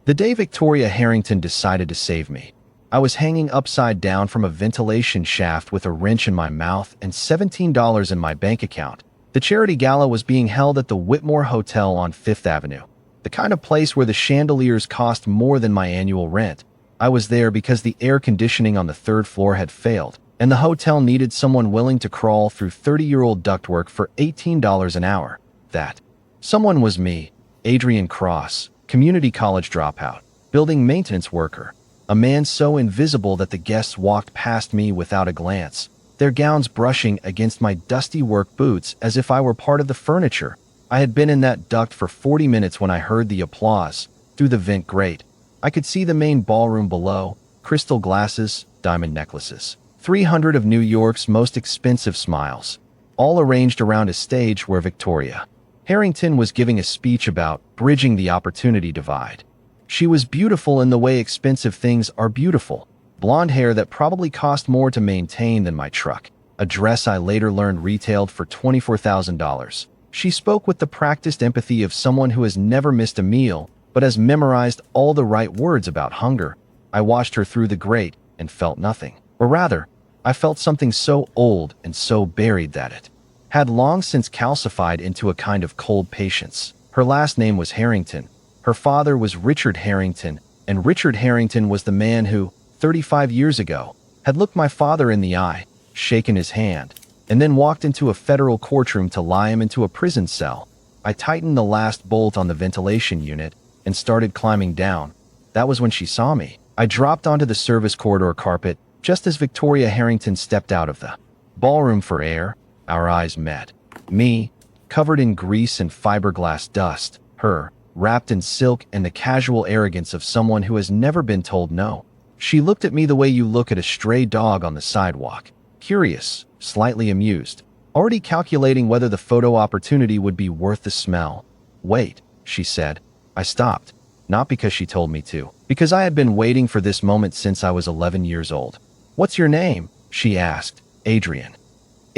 The day Victoria Harrington decided to save me. I was hanging upside down from a ventilation shaft with a wrench in my mouth and $17 in my bank account. The charity gala was being held at the Whitmore Hotel on Fifth Avenue, the kind of place where the chandeliers cost more than my annual rent. I was there because the air conditioning on the third floor had failed, and the hotel needed someone willing to crawl through 30-year-old ductwork for $18 an hour. That someone was me, Adrian Cross, community college dropout, building maintenance worker, a man so invisible that the guests walked past me without a glance, their gowns brushing against my dusty work boots as if I were part of the furniture. I had been in that duct for 40 minutes when I heard the applause through the vent grate. I could see the main ballroom below, crystal glasses, diamond necklaces, 300 of New York's most expensive smiles, all arranged around a stage where Victoria Harrington was giving a speech about bridging the opportunity divide. She was beautiful in the way expensive things are beautiful. Blonde hair that probably cost more to maintain than my truck. A dress I later learned retailed for $24,000. She spoke with the practiced empathy of someone who has never missed a meal, but has memorized all the right words about hunger. I watched her through the grate and felt nothing. Or rather, I felt something so old and so buried that it had long since calcified into a kind of cold patience. Her last name was Harrington. Her father was Richard Harrington, and Richard Harrington was the man who, 35 years ago, had looked my father in the eye, shaken his hand, and then walked into a federal courtroom to lie him into a prison cell. I tightened the last bolt on the ventilation unit and started climbing down. That was when she saw me. I dropped onto the service corridor carpet just as Victoria Harrington stepped out of the ballroom for air. Our eyes met. Me, covered in grease and fiberglass dust. Her, wrapped in silk and the casual arrogance of someone who has never been told no. She looked at me the way you look at a stray dog on the sidewalk. Curious, slightly amused, already calculating whether the photo opportunity would be worth the smell. Wait, she said. I stopped. Not because she told me to, because I had been waiting for this moment since I was 11 years old. What's your name? She asked. Adrian.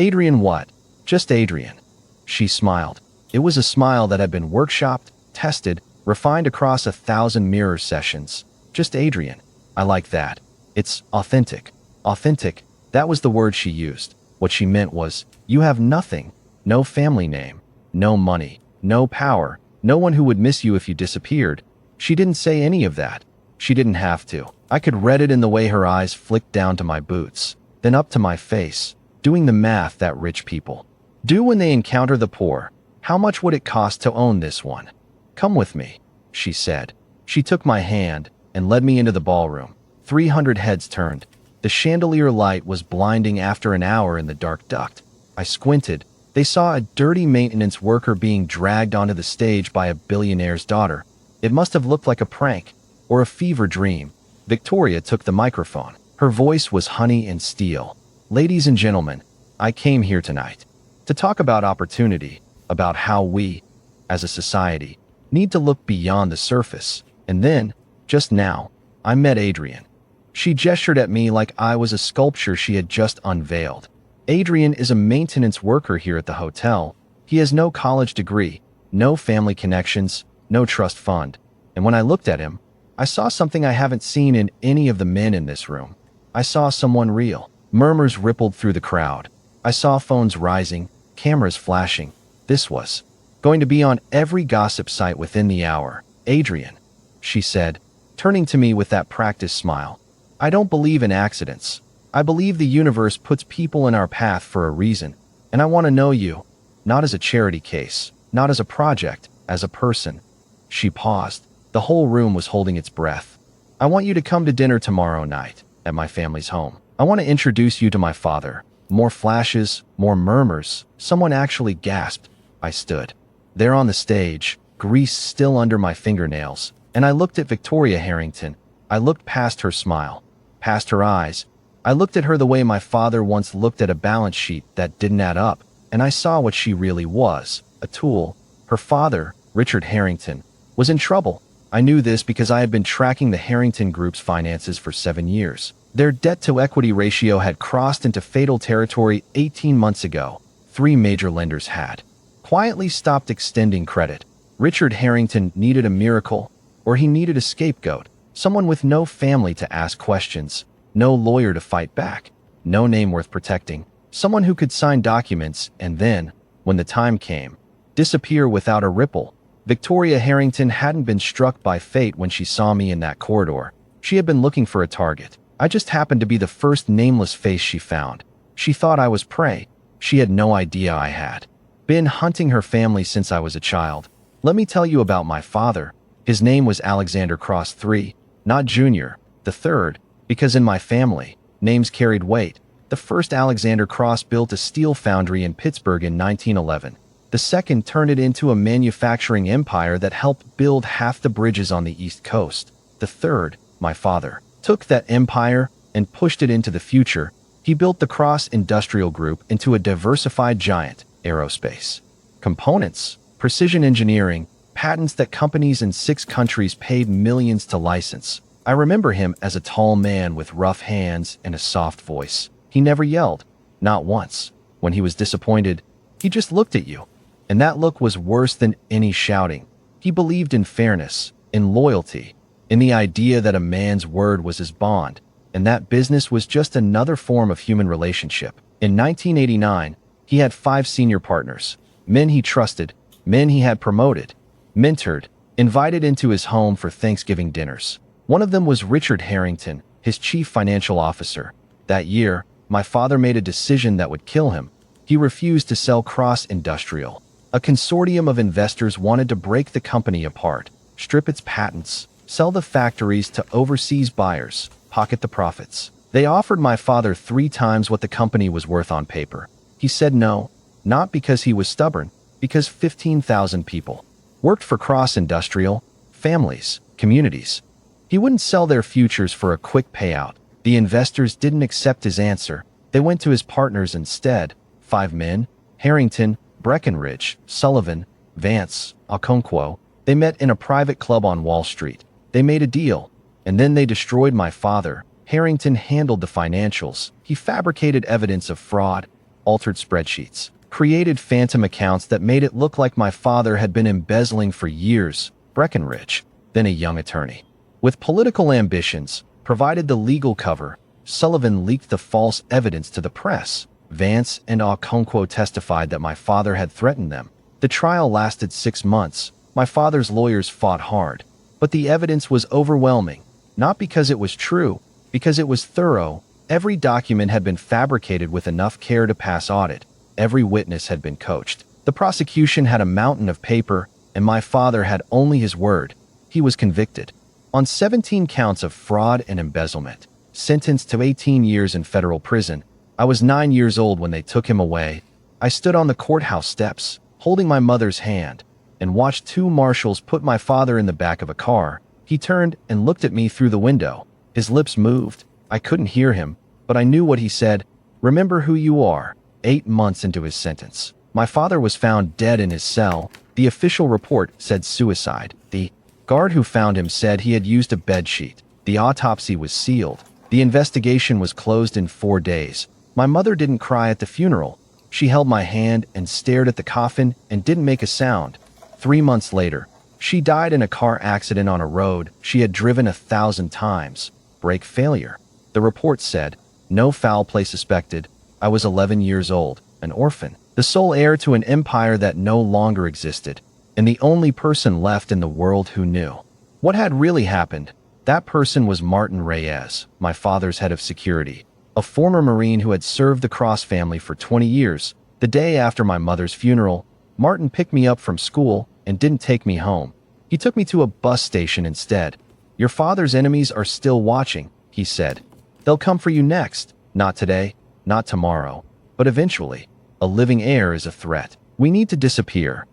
Adrian what? Just Adrian. She smiled. It was a smile that had been workshopped, tested, refined across 1,000 mirror sessions. Just Adrian. I like that. It's authentic. Authentic, that was the word she used. What she meant was, you have nothing. No family name. No money. No power. No one who would miss you if you disappeared. She didn't say any of that. She didn't have to. I could read it in the way her eyes flicked down to my boots, then up to my face, doing the math that rich people do when they encounter the poor. How much would it cost to own this one? Come with me, she said. She took my hand and led me into the ballroom. 300 heads turned. The chandelier light was blinding after an hour in the dark duct. I squinted. They saw a dirty maintenance worker being dragged onto the stage by a billionaire's daughter. It must have looked like a prank or a fever dream. Victoria took the microphone. Her voice was honey and steel. Ladies and gentlemen, I came here tonight to talk about opportunity, about how we, as a society, need to look beyond the surface. And then, just now, I met Adrian. She gestured at me like I was a sculpture she had just unveiled. Adrian is a maintenance worker here at the hotel. He has no college degree, no family connections, no trust fund. And when I looked at him, I saw something I haven't seen in any of the men in this room. I saw someone real. Murmurs rippled through the crowd. I saw phones rising, cameras flashing. This was going to be on every gossip site within the hour. Adrian, she said, turning to me with that practiced smile. I don't believe in accidents. I believe the universe puts people in our path for a reason, and I want to know you, not as a charity case, not as a project, as a person. She paused. The whole room was holding its breath. I want you to come to dinner tomorrow night at my family's home. I want to introduce you to my father. More flashes, more murmurs. Someone actually gasped. I stood there on the stage, grease still under my fingernails, and I looked at Victoria Harrington. I looked past her smile, past her eyes. I looked at her the way my father once looked at a balance sheet that didn't add up, and I saw what she really was, a tool. Her father, Richard Harrington, was in trouble. I knew this because I had been tracking the Harrington Group's finances for 7 years. Their debt-to-equity ratio had crossed into fatal territory 18 months ago. 3 major lenders had quietly stopped extending credit. Richard Harrington needed a miracle, or he needed a scapegoat, someone with no family to ask questions, no lawyer to fight back, no name worth protecting, someone who could sign documents and then, when the time came, disappear without a ripple. Victoria Harrington hadn't been struck by fate when she saw me in that corridor. She had been looking for a target. I just happened to be the first nameless face she found. She thought I was prey. She had no idea I had been hunting her family since I was a child. Let me tell you about my father. His name was Alexander Cross III, not Junior, the third, because in my family, names carried weight. The first Alexander Cross built a steel foundry in Pittsburgh in 1911. The second turned it into a manufacturing empire that helped build half the bridges on the East Coast. The third, my father, took that empire and pushed it into the future. He built the Cross Industrial Group into a diversified giant, aerospace, components, precision engineering, patents that companies in 6 countries paid millions to license. I remember him as a tall man with rough hands and a soft voice. He never yelled, not once. When he was disappointed, he just looked at you. And that look was worse than any shouting. He believed in fairness, in loyalty, in the idea that a man's word was his bond, and that business was just another form of human relationship. In 1989, he had 5 senior partners, men he trusted, men he had promoted, mentored, invited into his home for Thanksgiving dinners. One of them was Richard Harrington, his chief financial officer. That year, my father made a decision that would kill him. He refused to sell Cross Industrial. A consortium of investors wanted to break the company apart, strip its patents, sell the factories to overseas buyers, pocket the profits. They offered my father 3 times what the company was worth on paper. He said no, not because he was stubborn, because 15,000 people worked for Cross Industrial, families, communities. He wouldn't sell their futures for a quick payout. The investors didn't accept his answer. They went to his partners instead, 5 men, Harrington, Breckenridge, Sullivan, Vance, Okonkwo. They met in a private club on Wall Street. They made a deal, and then they destroyed my father. Harrington handled the financials. He fabricated evidence of fraud, altered spreadsheets, created phantom accounts that made it look like my father had been embezzling for years. Breckenridge, then a young attorney with political ambitions, provided the legal cover. Sullivan leaked the false evidence to the press. Vance and Okonkwo testified that my father had threatened them. The trial lasted 6 months. My father's lawyers fought hard, but the evidence was overwhelming, not because it was true, because it was thorough. Every document had been fabricated with enough care to pass audit. Every witness had been coached. The prosecution had a mountain of paper, and my father had only his word. He was convicted on 17 counts of fraud and embezzlement, sentenced to 18 years in federal prison. I was 9 years old when they took him away. I stood on the courthouse steps, holding my mother's hand, and watched 2 marshals put my father in the back of a car. He turned and looked at me through the window. His lips moved. I couldn't hear him, but I knew what he said. Remember who you are. 8 months into his sentence, my father was found dead in his cell. The official report said suicide. The guard who found him said he had used a bedsheet. The autopsy was sealed. The investigation was closed in 4 days. My mother didn't cry at the funeral. She held my hand and stared at the coffin and didn't make a sound. 3 months later, she died in a car accident on a road she had driven 1,000 times. Brake failure. The report said, no foul play suspected. I was 11 years old, an orphan, the sole heir to an empire that no longer existed, and the only person left in the world who knew what had really happened. That person was Martin Reyes, my father's head of security, a former Marine who had served the Cross family for 20 years. The day after my mother's funeral, Martin picked me up from school and didn't take me home. He took me to a bus station instead. Your father's enemies are still watching, he said. They'll come for you next. Not today, not tomorrow, but eventually. A living heir is a threat. We need to disappear.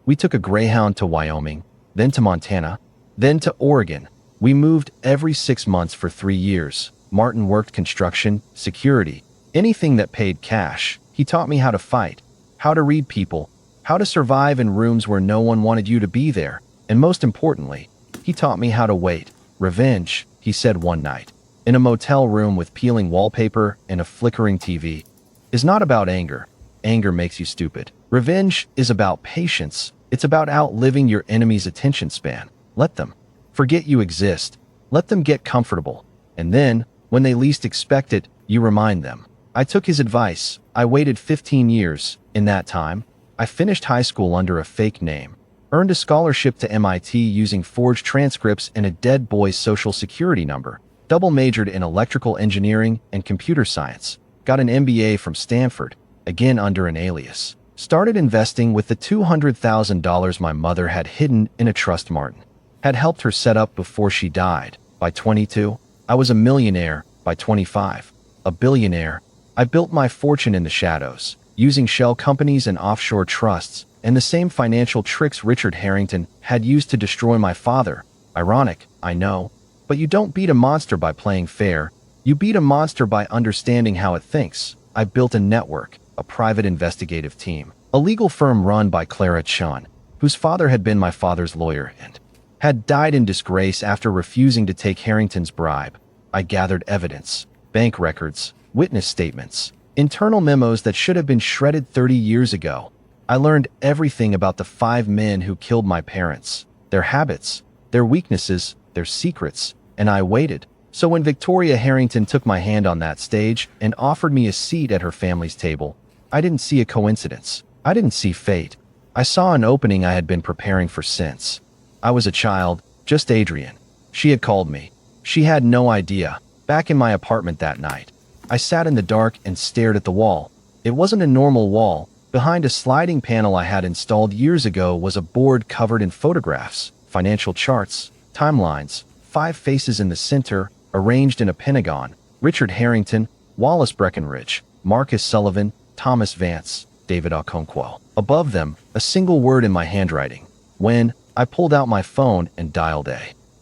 We took a Greyhound to Wyoming, then to Montana, then to Oregon. We moved every 6 months for 3 years. Martin worked construction, security, anything that paid cash. He taught me how to fight, how to read people, how to survive in rooms where no one wanted you to be there. And most importantly, he taught me how to wait. Revenge, he said one night, in a motel room with peeling wallpaper and a flickering TV, is not about anger. Anger makes you stupid. Revenge is about patience. It's about outliving your enemy's attention span. Let them Forget you exist. Let them get comfortable. And then, when they least expect it, you remind them. I took his advice. I waited 15 years. In that time, I finished high school under a fake name, earned a scholarship to MIT using forged transcripts and a dead boy's social security number, double majored in electrical engineering and computer science, got an MBA from Stanford, again under an alias, started investing with the $200,000 my mother had hidden in a trust Martin had helped her set up before she died. By 22, I was a millionaire. By 25, a billionaire. I built my fortune in the shadows, using shell companies and offshore trusts, and the same financial tricks Richard Harrington had used to destroy my father. Ironic, I know, but you don't beat a monster by playing fair. You beat a monster by understanding how it thinks. I built a network, a private investigative team, a legal firm run by Clara Chun, whose father had been my father's lawyer and had died in disgrace after refusing to take Harrington's bribe. I gathered evidence, bank records, witness statements, internal memos that should have been shredded 30 years ago. I learned everything about the 5 men who killed my parents, their habits, their weaknesses, their secrets, and I waited. So when Victoria Harrington took my hand on that stage and offered me a seat at her family's table, I didn't see a coincidence. I didn't see fate. I saw an opening I had been preparing for since. I was a child, just Adrian. She had called me. She had no idea. Back in my apartment that night, I sat in the dark and stared at the wall. It wasn't a normal wall. Behind a sliding panel I had installed years ago was a board covered in photographs, financial charts, timelines, 5 faces in the center, arranged in a pentagon: Richard Harrington, Wallace Breckenridge, Marcus Sullivan, Thomas Vance, David Okonkwo. Above them, a single word in my handwriting. When I pulled out my phone and dialed a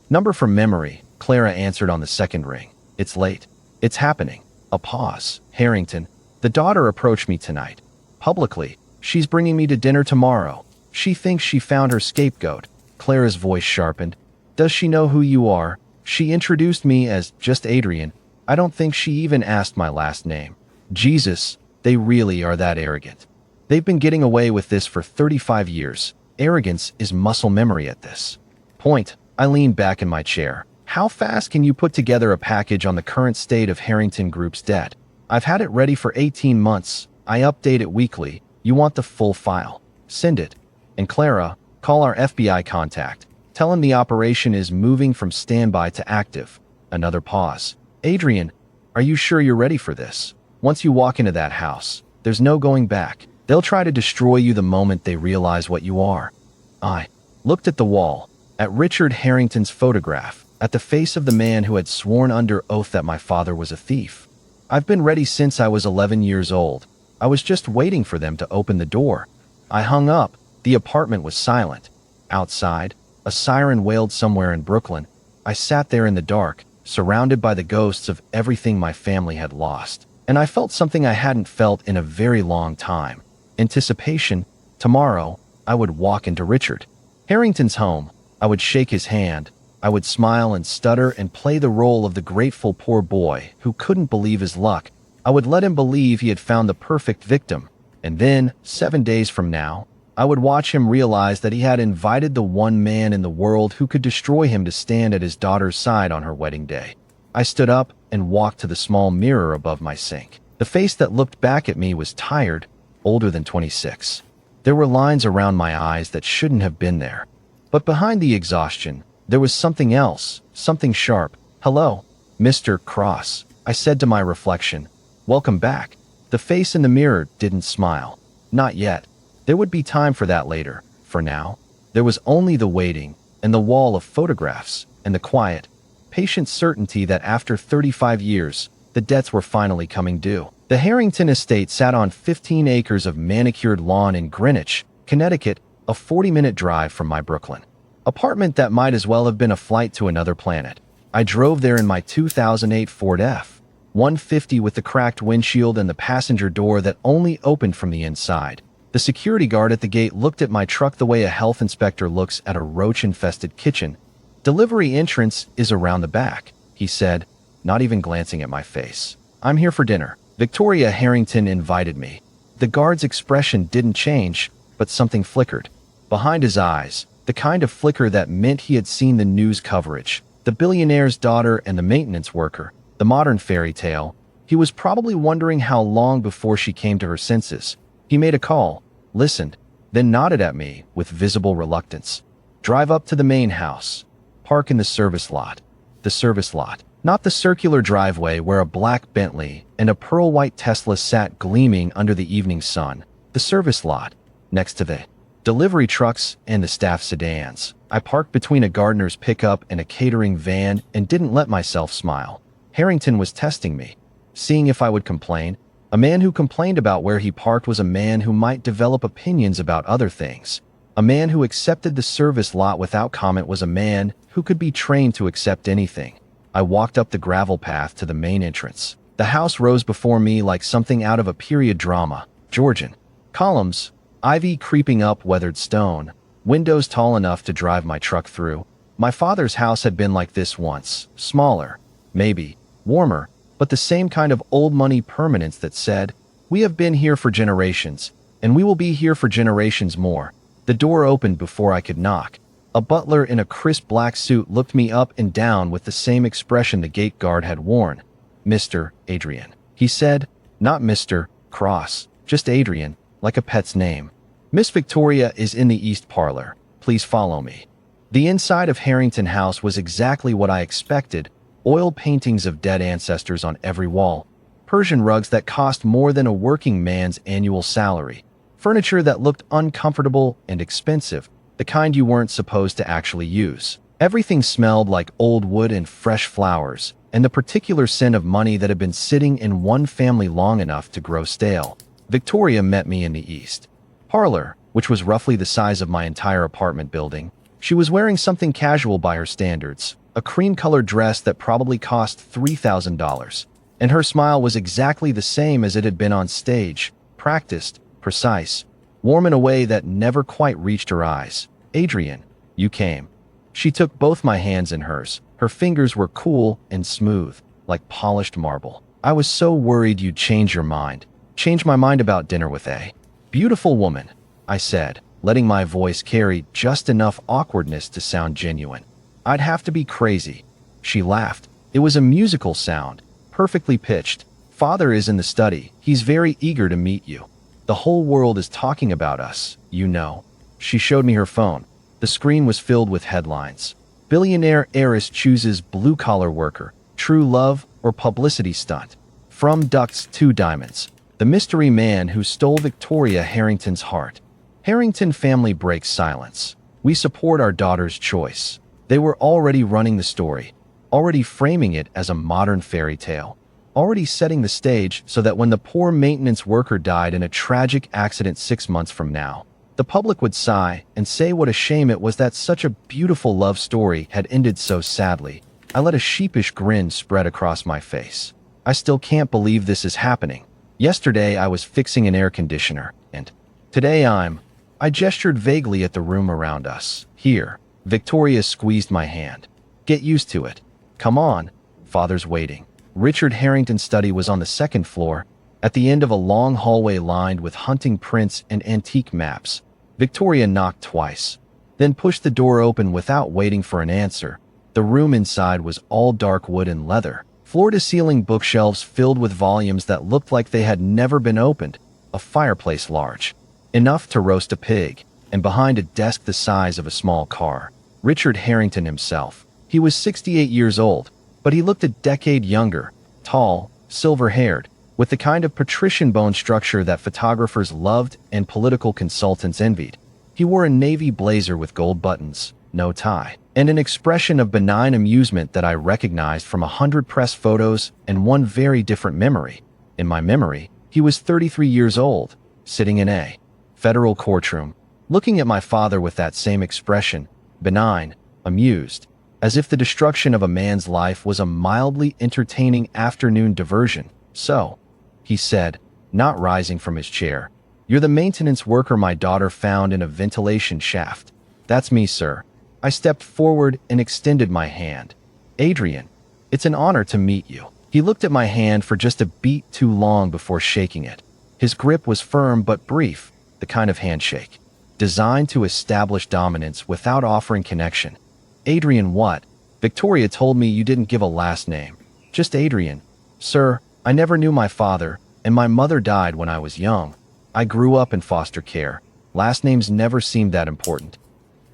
number from memory, Clara answered on the second ring. It's late. It's happening. A pause. Harrington, the daughter approached me tonight. Publicly. She's bringing me to dinner tomorrow. She thinks she found her scapegoat. Clara's voice sharpened. Does she know who you are? She introduced me as just Adrian. I don't think she even asked my last name. Jesus, they really are that arrogant. They've been getting away with this for 35 years. Arrogance is muscle memory at this point. I leaned back in my chair. How fast can you put together a package on the current state of Harrington Group's debt? I've had it ready for 18 months. I update it weekly. You want the full file? Send it. And Clara, call our FBI contact. Tell him the operation is moving from standby to active. Another pause. Adrian, are you sure you're ready for this? Once you walk into that house, there's no going back. They'll try to destroy you the moment they realize what you are. I looked at the wall, at Richard Harrington's photograph, at the face of the man who had sworn under oath that my father was a thief. I've been ready since I was 11 years old. I was just waiting for them to open the door. I hung up. The apartment was silent. Outside, a siren wailed somewhere in Brooklyn. I sat there in the dark, surrounded by the ghosts of everything my family had lost. And I felt something I hadn't felt in a very long time. Anticipation. Tomorrow, I would walk into Richard Harrington's home. I would shake his hand. I would smile and stutter and play the role of the grateful poor boy who couldn't believe his luck. I would let him believe he had found the perfect victim. And then, 7 days from now, I would watch him realize that he had invited the one man in the world who could destroy him to stand at his daughter's side on her wedding day. I stood up and walked to the small mirror above my sink. The face that looked back at me was tired, older than 26. There were lines around my eyes that shouldn't have been there. But behind the exhaustion, there was something else, something sharp. Hello, Mr. Cross, I said to my reflection. Welcome back. The face in the mirror didn't smile. Not yet. There would be time for that later. For now, there was only the waiting, and the wall of photographs, and the quiet, patient certainty that after 35 years, the debts were finally coming due. The Harrington estate sat on 15 acres of manicured lawn in Greenwich, Connecticut, a 40-minute drive from my Brooklyn apartment that might as well have been a flight to another planet. I drove there in my 2008 Ford F-150 with the cracked windshield and the passenger door that only opened from the inside. The security guard at the gate looked at my truck the way a health inspector looks at a roach-infested kitchen. Delivery entrance is around the back, he said, not even glancing at my face. I'm here for dinner. Victoria Harrington invited me. The guard's expression didn't change, but something flickered. Behind his eyes, The kind of flicker that meant he had seen the news coverage. The billionaire's daughter and the maintenance worker. The modern fairy tale. He was probably wondering how long before she came to her senses. He made a call, listened, then nodded at me with visible reluctance. Drive up to the main house. Park in the service lot. The service lot. Not the circular driveway where a black Bentley and a pearl-white Tesla sat gleaming under the evening sun. The service lot, next to the delivery trucks and the staff sedans. I parked between a gardener's pickup and a catering van and didn't let myself smile. Harrington was testing me, seeing if I would complain. A man who complained about where he parked was a man who might develop opinions about other things. A man who accepted the service lot without comment was a man who could be trained to accept anything. I walked up the gravel path to the main entrance. The house rose before me like something out of a period drama. Georgian. Columns, ivy creeping up weathered stone, windows tall enough to drive my truck through. My father's house had been like this once, smaller, maybe, warmer, but the same kind of old money permanence that said, "We have been here for generations, and we will be here for generations more." The door opened before I could knock. A butler in a crisp black suit looked me up and down with the same expression the gate guard had worn. "Mr. Adrian," he said, not Mr. Cross, just Adrian, like a pet's name. "Miss Victoria is in the east parlor. Please follow me." The inside of Harrington House was exactly what I expected. Oil paintings of dead ancestors on every wall, Persian rugs that cost more than a working man's annual salary, furniture that looked uncomfortable and expensive, the kind you weren't supposed to actually use. Everything smelled like old wood and fresh flowers, and the particular scent of money that had been sitting in one family long enough to grow stale. Victoria met me in the east parlor, which was roughly the size of my entire apartment building. She was wearing something casual by her standards, a cream-colored dress that probably cost $3,000, and her smile was exactly the same as it had been on stage, practiced, precise, warm in a way that never quite reached her eyes. "Adrian, you came." She took both my hands in hers. Her fingers were cool and smooth, like polished marble. "I was so worried you'd change your mind." "Change my mind about dinner with a beautiful woman," I said, letting my voice carry just enough awkwardness to sound genuine. "I'd have to be crazy." She laughed. It was a musical sound, perfectly pitched. "Father is in the study. He's very eager to meet you. The whole world is talking about us, you know." She showed me her phone. The screen was filled with headlines. "Billionaire heiress chooses blue-collar worker. True love or publicity stunt. From ducts to diamonds. The mystery man who stole Victoria Harrington's heart." Harrington family breaks silence. "We support our daughter's choice." They were already running the story, already framing it as a modern fairy tale, already setting the stage so that when the poor maintenance worker died in a tragic accident 6 months from now, the public would sigh and say what a shame it was that such a beautiful love story had ended so sadly. I let a sheepish grin spread across my face. I still can't believe this is happening. Yesterday I was fixing an air conditioner, and today I gestured vaguely at the room around us. "Here." Victoria squeezed my hand. "Get used to it. Come on. Father's waiting." Richard Harrington's study was on the second floor, at the end of a long hallway lined with hunting prints and antique maps. Victoria knocked twice, then pushed the door open without waiting for an answer. The room inside was all dark wood and leather, floor-to-ceiling bookshelves filled with volumes that looked like they had never been opened, a fireplace large enough to roast a pig, and behind a desk the size of a small car, Richard Harrington himself. He was 68 years old, but he looked a decade younger, tall, silver-haired, with the kind of patrician bone structure that photographers loved and political consultants envied. He wore a navy blazer with gold buttons, no tie, and an expression of benign amusement that I recognized from 100 press photos and one very different memory. In my memory, he was 33 years old, sitting in a federal courtroom, looking at my father with that same expression, benign, amused, as if the destruction of a man's life was a mildly entertaining afternoon diversion. "So," he said, not rising from his chair, "you're the maintenance worker my daughter found in a ventilation shaft." "That's me, sir." I stepped forward and extended my hand. "Adrian, it's an honor to meet you." He looked at my hand for just a beat too long before shaking it. His grip was firm but brief, the kind of handshake designed to establish dominance without offering connection. Adrian what? Victoria told me you didn't give a last name. Just Adrian. Sir, I never knew my father, and my mother died when I was young. I grew up in foster care. Last names never seemed that important.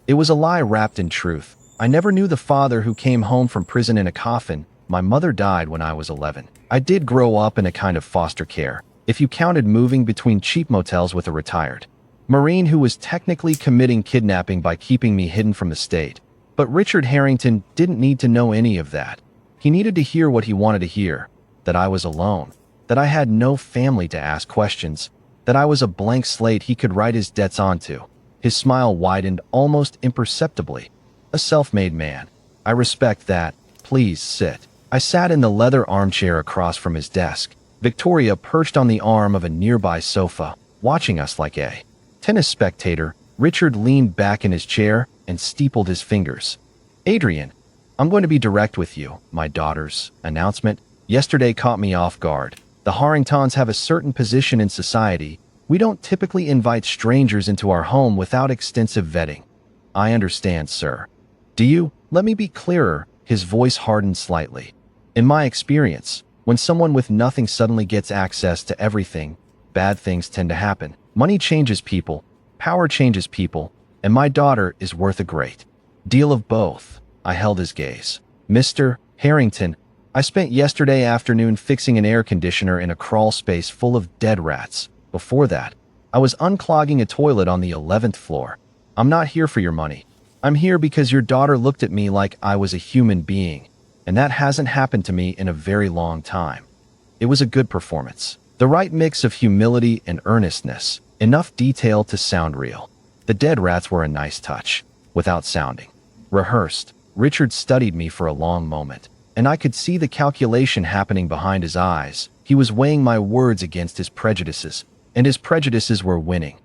It was a lie wrapped in truth. I never knew the father who came home from prison in a coffin. My mother died when I was 11. I did grow up in a kind of foster care, if you counted moving between cheap motels with a retired Marine who was technically committing kidnapping by keeping me hidden from the state. But Richard Harrington didn't need to know any of that. He needed to hear what he wanted to hear, that I was alone, that I had no family to ask questions, that I was a blank slate he could write his debts onto. His smile widened almost imperceptibly. A self-made man. I respect that. Please sit. I sat in the leather armchair across from his desk. Victoria perched on the arm of a nearby sofa, watching us like a tennis spectator. Richard leaned back in his chair and steepled his fingers. Adrian, I'm going to be direct with you. My daughter's announcement yesterday caught me off guard. The Harringtons have a certain position in society. We don't typically invite strangers into our home without extensive vetting. I understand, sir. Do you? Let me be clearer. His voice hardened slightly. In my experience, when someone with nothing suddenly gets access to everything, bad things tend to happen. Money changes people, power changes people, and my daughter is worth a great deal of both. I held his gaze. Mr. Harrington, I spent yesterday afternoon fixing an air conditioner in a crawl space full of dead rats. Before that, I was unclogging a toilet on the 11th floor. I'm not here for your money. I'm here because your daughter looked at me like I was a human being, and that hasn't happened to me in a very long time. It was a good performance. The right mix of humility and earnestness, enough detail to sound real. The dead rats were a nice touch, without sounding rehearsed. Richard studied me for a long moment, and I could see the calculation happening behind his eyes. He was weighing my words against his prejudices, and his prejudices were winning.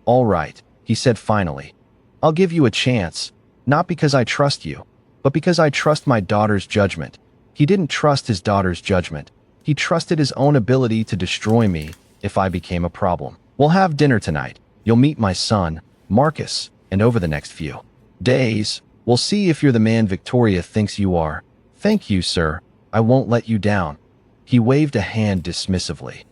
All right, he said finally. I'll give you a chance, not because I trust you, but because I trust my daughter's judgment. He didn't trust his daughter's judgment. He trusted his own ability to destroy me if I became a problem. We'll have dinner tonight. You'll meet my son, Marcus, and over the next few days, we'll see if you're the man Victoria thinks you are. Thank you, sir. I won't let you down. He waved a hand dismissively.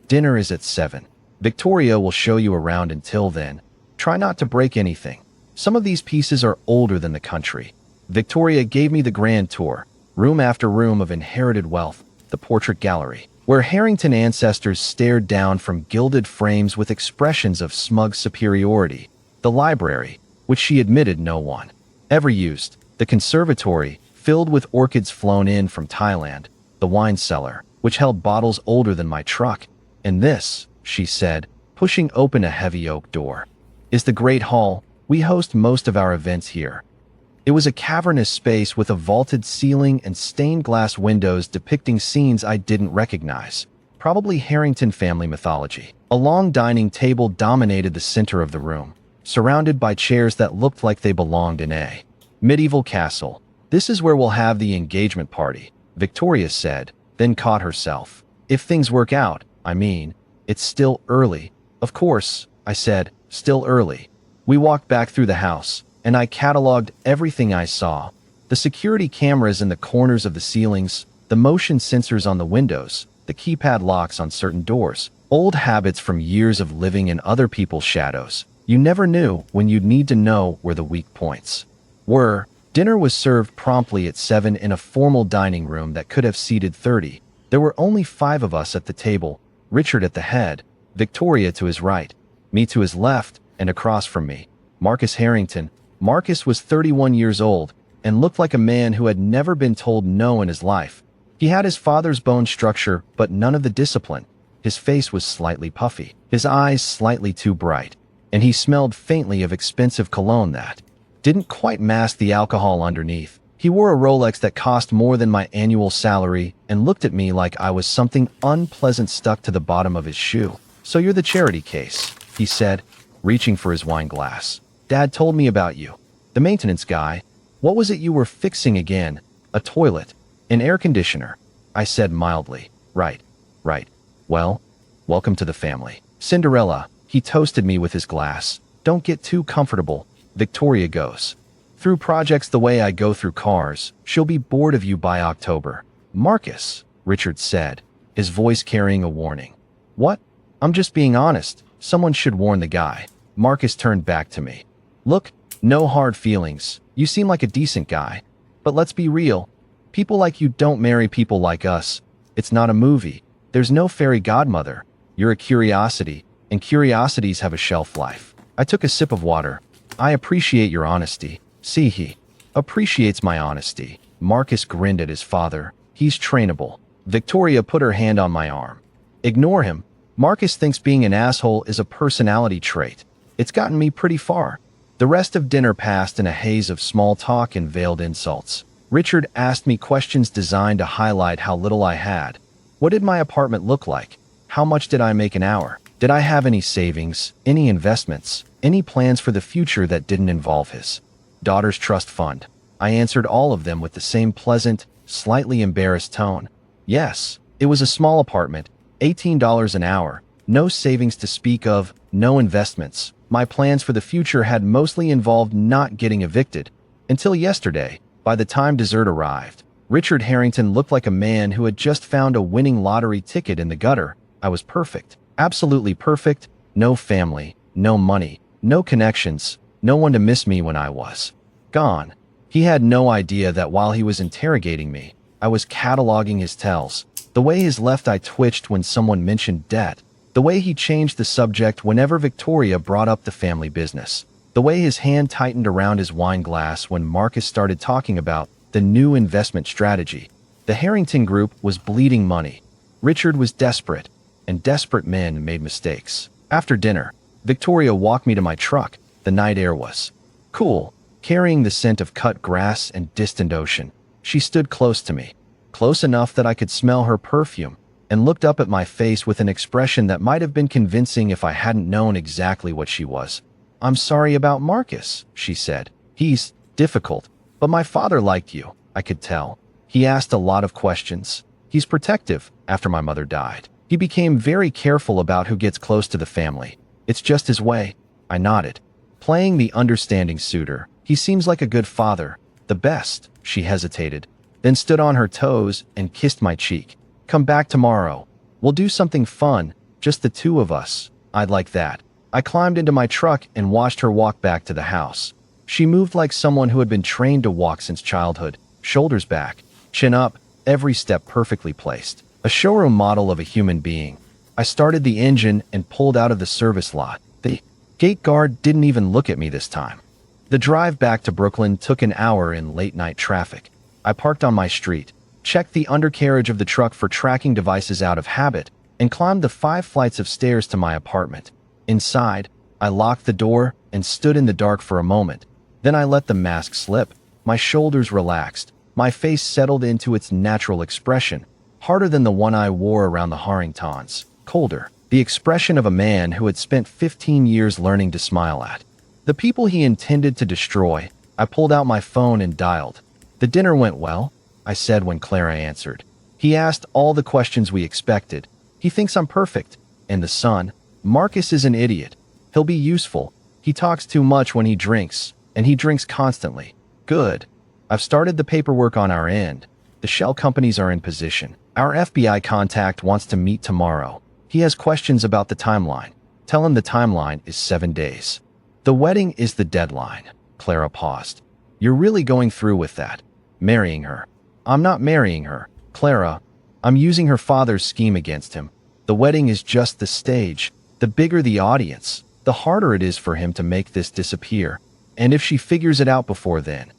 Dinner is at 7. Victoria will show you around until then. Try not to break anything. Some of these pieces are older than the country. Victoria gave me the grand tour, room after room of inherited wealth, the portrait gallery, where Harrington ancestors stared down from gilded frames with expressions of smug superiority, the library, which she admitted no one ever used, the conservatory, filled with orchids flown in from Thailand, the wine cellar, which held bottles older than my truck, and this, she said, pushing open a heavy oak door, is the great hall. We host most of our events here. It was a cavernous space with a vaulted ceiling and stained glass windows depicting scenes I didn't recognize, probably Harrington family mythology. A long dining table dominated the center of the room, surrounded by chairs that looked like they belonged in a medieval castle. This is where we'll have the engagement party, Victoria said, then caught herself. If things work out, I mean, it's still early. Of course, I said, still early. We walked back through the house, and I cataloged everything I saw. The security cameras in the corners of the ceilings, the motion sensors on the windows, the keypad locks on certain doors, old habits from years of living in other people's shadows. You never knew when you'd need to know where the weak points were. Dinner was served promptly at 7 in a formal dining room that could have seated 30. There were only 5 of us at the table, Richard at the head, Victoria to his right, me to his left, and across from me, Marcus Harrington. Marcus was 31 years old and looked like a man who had never been told no in his life. He had his father's bone structure, but none of the discipline. His face was slightly puffy, his eyes slightly too bright, and he smelled faintly of expensive cologne that didn't quite mask the alcohol underneath. He wore a Rolex that cost more than my annual salary and looked at me like I was something unpleasant stuck to the bottom of his shoe. So you're the charity case, he said, reaching for his wine glass. Dad told me about you. The maintenance guy. What was it you were fixing again? A toilet. An air conditioner. I said mildly. Right. Well, welcome to the family. Cinderella. He toasted me with his glass. Don't get too comfortable, Victoria goes. Through projects the way I go through cars, she'll be bored of you by October. Marcus, Richard said, his voice carrying a warning. What? I'm just being honest. Someone should warn the guy. Marcus turned back to me. Look, no hard feelings. You seem like a decent guy. But let's be real. People like you don't marry people like us. It's not a movie. There's no fairy godmother. You're a curiosity, and curiosities have a shelf life. I took a sip of water. I appreciate your honesty. See, he appreciates my honesty. Marcus grinned at his father. He's trainable. Victoria put her hand on my arm. Ignore him. Marcus thinks being an asshole is a personality trait. It's gotten me pretty far. The rest of dinner passed in a haze of small talk and veiled insults. Richard asked me questions designed to highlight how little I had. What did my apartment look like? How much did I make an hour? Did I have any savings, any investments, any plans for the future that didn't involve his daughter's trust fund? I answered all of them with the same pleasant, slightly embarrassed tone. Yes, it was a small apartment, $18 an hour, no savings to speak of, no investments. My plans for the future had mostly involved not getting evicted. Until yesterday, by the time dessert arrived, Richard Harrington looked like a man who had just found a winning lottery ticket in the gutter. I was perfect. Absolutely perfect. No family, no money, no connections, no one to miss me when I was gone. He had no idea that while he was interrogating me, I was cataloging his tells. The way his left eye twitched when someone mentioned debt. The way he changed the subject whenever Victoria brought up the family business. The way his hand tightened around his wine glass when Marcus started talking about the new investment strategy. The Harrington Group was bleeding money. Richard was desperate, and desperate men made mistakes. After dinner, Victoria walked me to my truck. The night air was cool, carrying the scent of cut grass and distant ocean. She stood close to me, close enough that I could smell her perfume, and looked up at my face with an expression that might have been convincing if I hadn't known exactly what she was. I'm sorry about Marcus, she said. He's difficult, but my father liked you, I could tell. He asked a lot of questions. He's protective after my mother died. He became very careful about who gets close to the family. It's just his way. I nodded. Playing the understanding suitor, he seems like a good father. The best, she hesitated, then stood on her toes and kissed my cheek. Come back tomorrow. We'll do something fun, just the two of us. I'd like that. I climbed into my truck and watched her walk back to the house. She moved like someone who had been trained to walk since childhood, shoulders back, chin up, every step perfectly placed. A showroom model of a human being. I started the engine and pulled out of the service lot. The gate guard didn't even look at me this time. The drive back to Brooklyn took an hour in late-night traffic. I parked on my street, checked the undercarriage of the truck for tracking devices out of habit, and climbed the 5 flights of stairs to my apartment. Inside, I locked the door and stood in the dark for a moment. Then I let the mask slip. My shoulders relaxed. My face settled into its natural expression, harder than the one I wore around the Harringtons, colder. The expression of a man who had spent 15 years learning to smile at the people he intended to destroy. I pulled out my phone and dialed. The dinner went well, I said when Clara answered. He asked all the questions we expected. He thinks I'm perfect. And the son, Marcus, is an idiot. He'll be useful. He talks too much when he drinks, and he drinks constantly. Good. I've started the paperwork on our end. The shell companies are in position. Our FBI contact wants to meet tomorrow. He has questions about the timeline. Tell him the timeline is 7 days. The wedding is the deadline. Clara paused. You're really going through with that? Marrying her? I'm not marrying her, Clara. I'm using her father's scheme against him. The wedding is just the stage. The bigger the audience, the harder it is for him to make this disappear. And if she figures it out before then.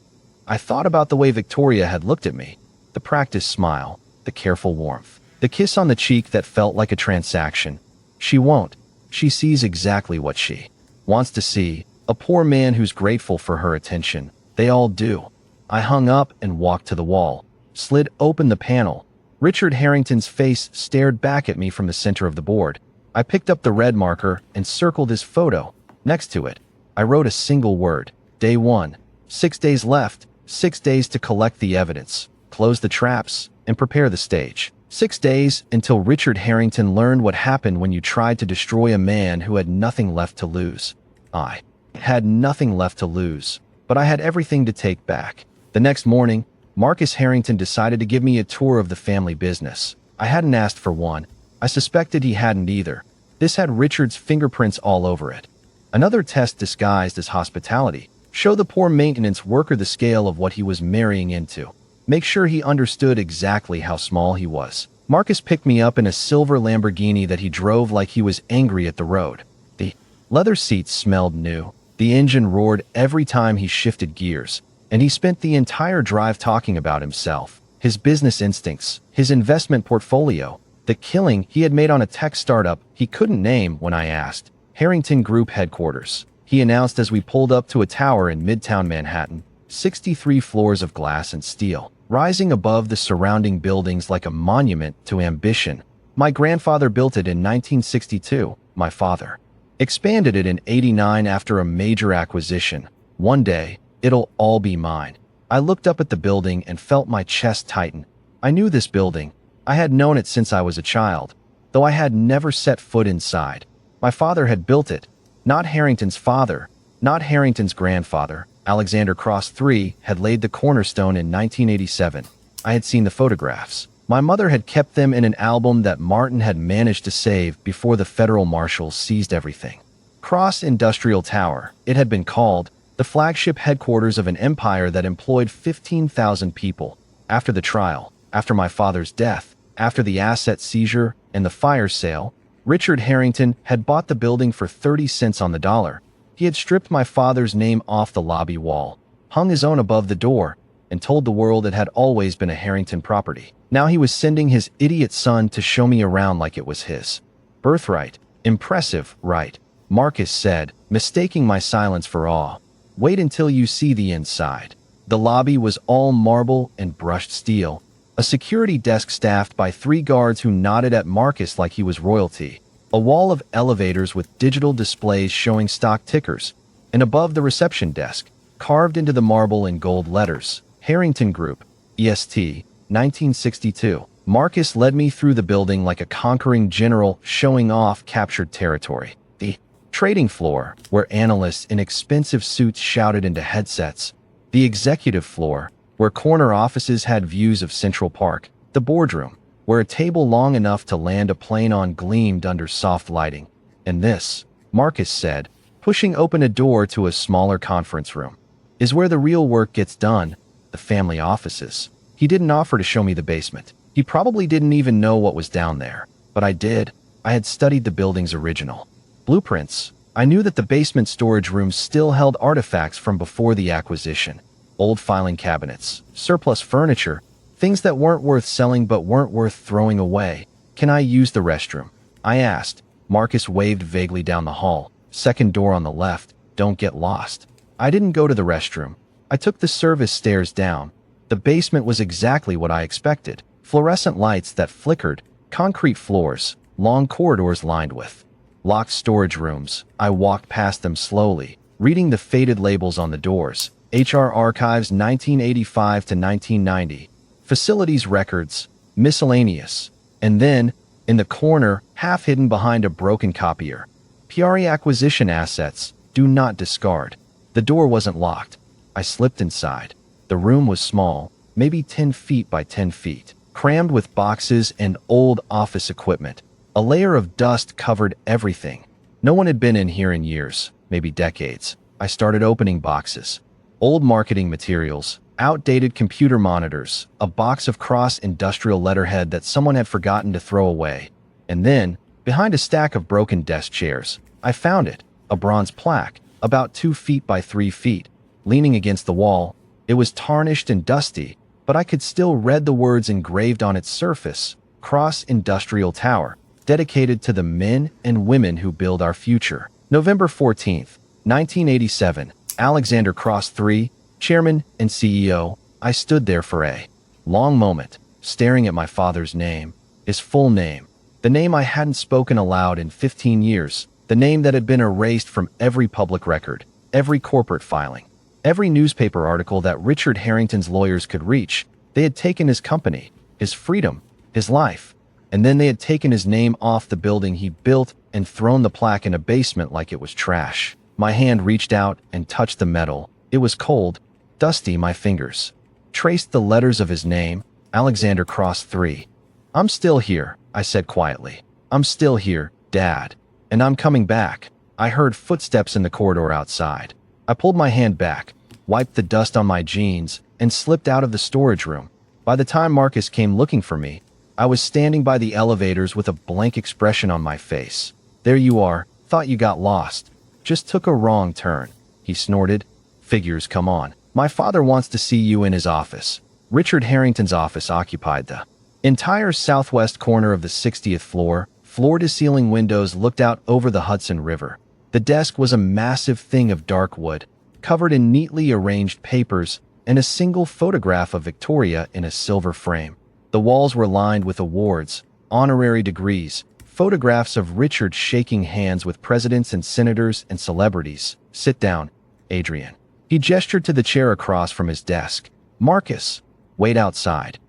I thought about the way Victoria had looked at me. The practiced smile, the careful warmth, the kiss on the cheek that felt like a transaction. She won't. She sees exactly what she wants to see. A poor man who's grateful for her attention. They all do. I hung up and walked to the wall, slid open the panel. Richard Harrington's face stared back at me from the center of the board. I picked up the red marker and circled his photo. Next to it, I wrote a single word. Day 1. 6 days left. 6 days to collect the evidence, close the traps, and prepare the stage. 6 days until Richard Harrington learned what happened when you tried to destroy a man who had nothing left to lose. I had nothing left to lose, but I had everything to take back. The next morning, Marcus Harrington decided to give me a tour of the family business. I hadn't asked for one. I suspected he hadn't either. This had Richard's fingerprints all over it. Another test disguised as hospitality. Show the poor maintenance worker the scale of what he was marrying into. Make sure he understood exactly how small he was. Marcus picked me up in a silver Lamborghini that he drove like he was angry at the road. The leather seats smelled new. The engine roared every time he shifted gears. And he spent the entire drive talking about himself, his business instincts, his investment portfolio, the killing he had made on a tech startup he couldn't name when I asked. Harrington Group headquarters, he announced as we pulled up to a tower in Midtown Manhattan, 63 floors of glass and steel, rising above the surrounding buildings like a monument to ambition. My grandfather built it in 1962, my father expanded it in '89 after a major acquisition. One day, it'll all be mine. I looked up at the building and felt my chest tighten. I knew this building. I had known it since I was a child, though I had never set foot inside. My father had built it, not Harrington's father, not Harrington's grandfather. Alexander Cross III had laid the cornerstone in 1987. I had seen the photographs. My mother had kept them in an album that Martin had managed to save before the federal marshals seized everything. Cross Industrial Tower, it had been called, the flagship headquarters of an empire that employed 15,000 people. After the trial, after my father's death, after the asset seizure and the fire sale, Richard Harrington had bought the building for 30 cents on the dollar. He had stripped my father's name off the lobby wall, hung his own above the door, and told the world it had always been a Harrington property. Now he was sending his idiot son to show me around like it was his birthright. Impressive, right? Marcus said, mistaking my silence for awe. Wait until you see the inside. The lobby was all marble and brushed steel. A security desk staffed by 3 guards who nodded at Marcus like he was royalty. A wall of elevators with digital displays showing stock tickers. And above the reception desk, carved into the marble in gold letters, Harrington Group, EST, 1962. Marcus led me through the building like a conquering general showing off captured territory. The trading floor, where analysts in expensive suits shouted into headsets. The executive floor, where corner offices had views of Central Park. The boardroom, where a table long enough to land a plane on gleamed under soft lighting. And this, Marcus said, pushing open a door to a smaller conference room, is where the real work gets done, the family offices. He didn't offer to show me the basement. He probably didn't even know what was down there. But I did. I had studied the building's original blueprints. I knew that the basement storage rooms still held artifacts from before the acquisition. Old filing cabinets, surplus furniture, things that weren't worth selling but weren't worth throwing away. Can I use the restroom? I asked. Marcus waved vaguely down the hall. Second door on the left. Don't get lost. I didn't go to the restroom. I took the service stairs down. The basement was exactly what I expected. Fluorescent lights that flickered, concrete floors, long corridors lined with locked storage rooms. I walked past them slowly, reading the faded labels on the doors. HR Archives 1985 to 1990. Facilities records, miscellaneous. And then, in the corner, half hidden behind a broken copier, PRE acquisition assets, do not discard. The door wasn't locked. I slipped inside. The room was small, maybe 10 feet by 10 feet, crammed with boxes and old office equipment. A layer of dust covered everything. No one had been in here in years, maybe decades. I started opening boxes. Old marketing materials, outdated computer monitors, a box of cross-industrial letterhead that someone had forgotten to throw away. And then, behind a stack of broken desk chairs, I found it, a bronze plaque, about 2 feet by 3 feet, leaning against the wall. It was tarnished and dusty, but I could still read the words engraved on its surface, Cross Industrial Tower, dedicated to the men and women who build our future. November 14th, 1987, Alexander Cross III, Chairman and CEO. I stood there for a long moment, staring at my father's name, his full name, the name I hadn't spoken aloud in 15 years, the name that had been erased from every public record, every corporate filing. Every newspaper article that Richard Harrington's lawyers could reach. They had taken his company, his freedom, his life, and then they had taken his name off the building he built and thrown the plaque in a basement like it was trash. My hand reached out and touched the metal. It was cold, dusty. My fingers traced the letters of his name, Alexander Cross 3. "I'm still here," I said quietly. "I'm still here, Dad. And I'm coming back." I heard footsteps in the corridor outside. I pulled my hand back, wiped the dust on my jeans, and slipped out of the storage room. By the time Marcus came looking for me, I was standing by the elevators with a blank expression on my face. "There you are. Thought you got lost. Just took a wrong turn," he snorted. "Figures, come on. My father wants to see you in his office." Richard Harrington's office occupied the entire southwest corner of the 60th floor. Floor-to-ceiling windows looked out over the Hudson River. The desk was a massive thing of dark wood, covered in neatly arranged papers and a single photograph of Victoria in a silver frame. The walls were lined with awards, honorary degrees, photographs of Richard shaking hands with presidents and senators and celebrities. "Sit down, Adrian." He gestured to the chair across from his desk. "Marcus, wait outside."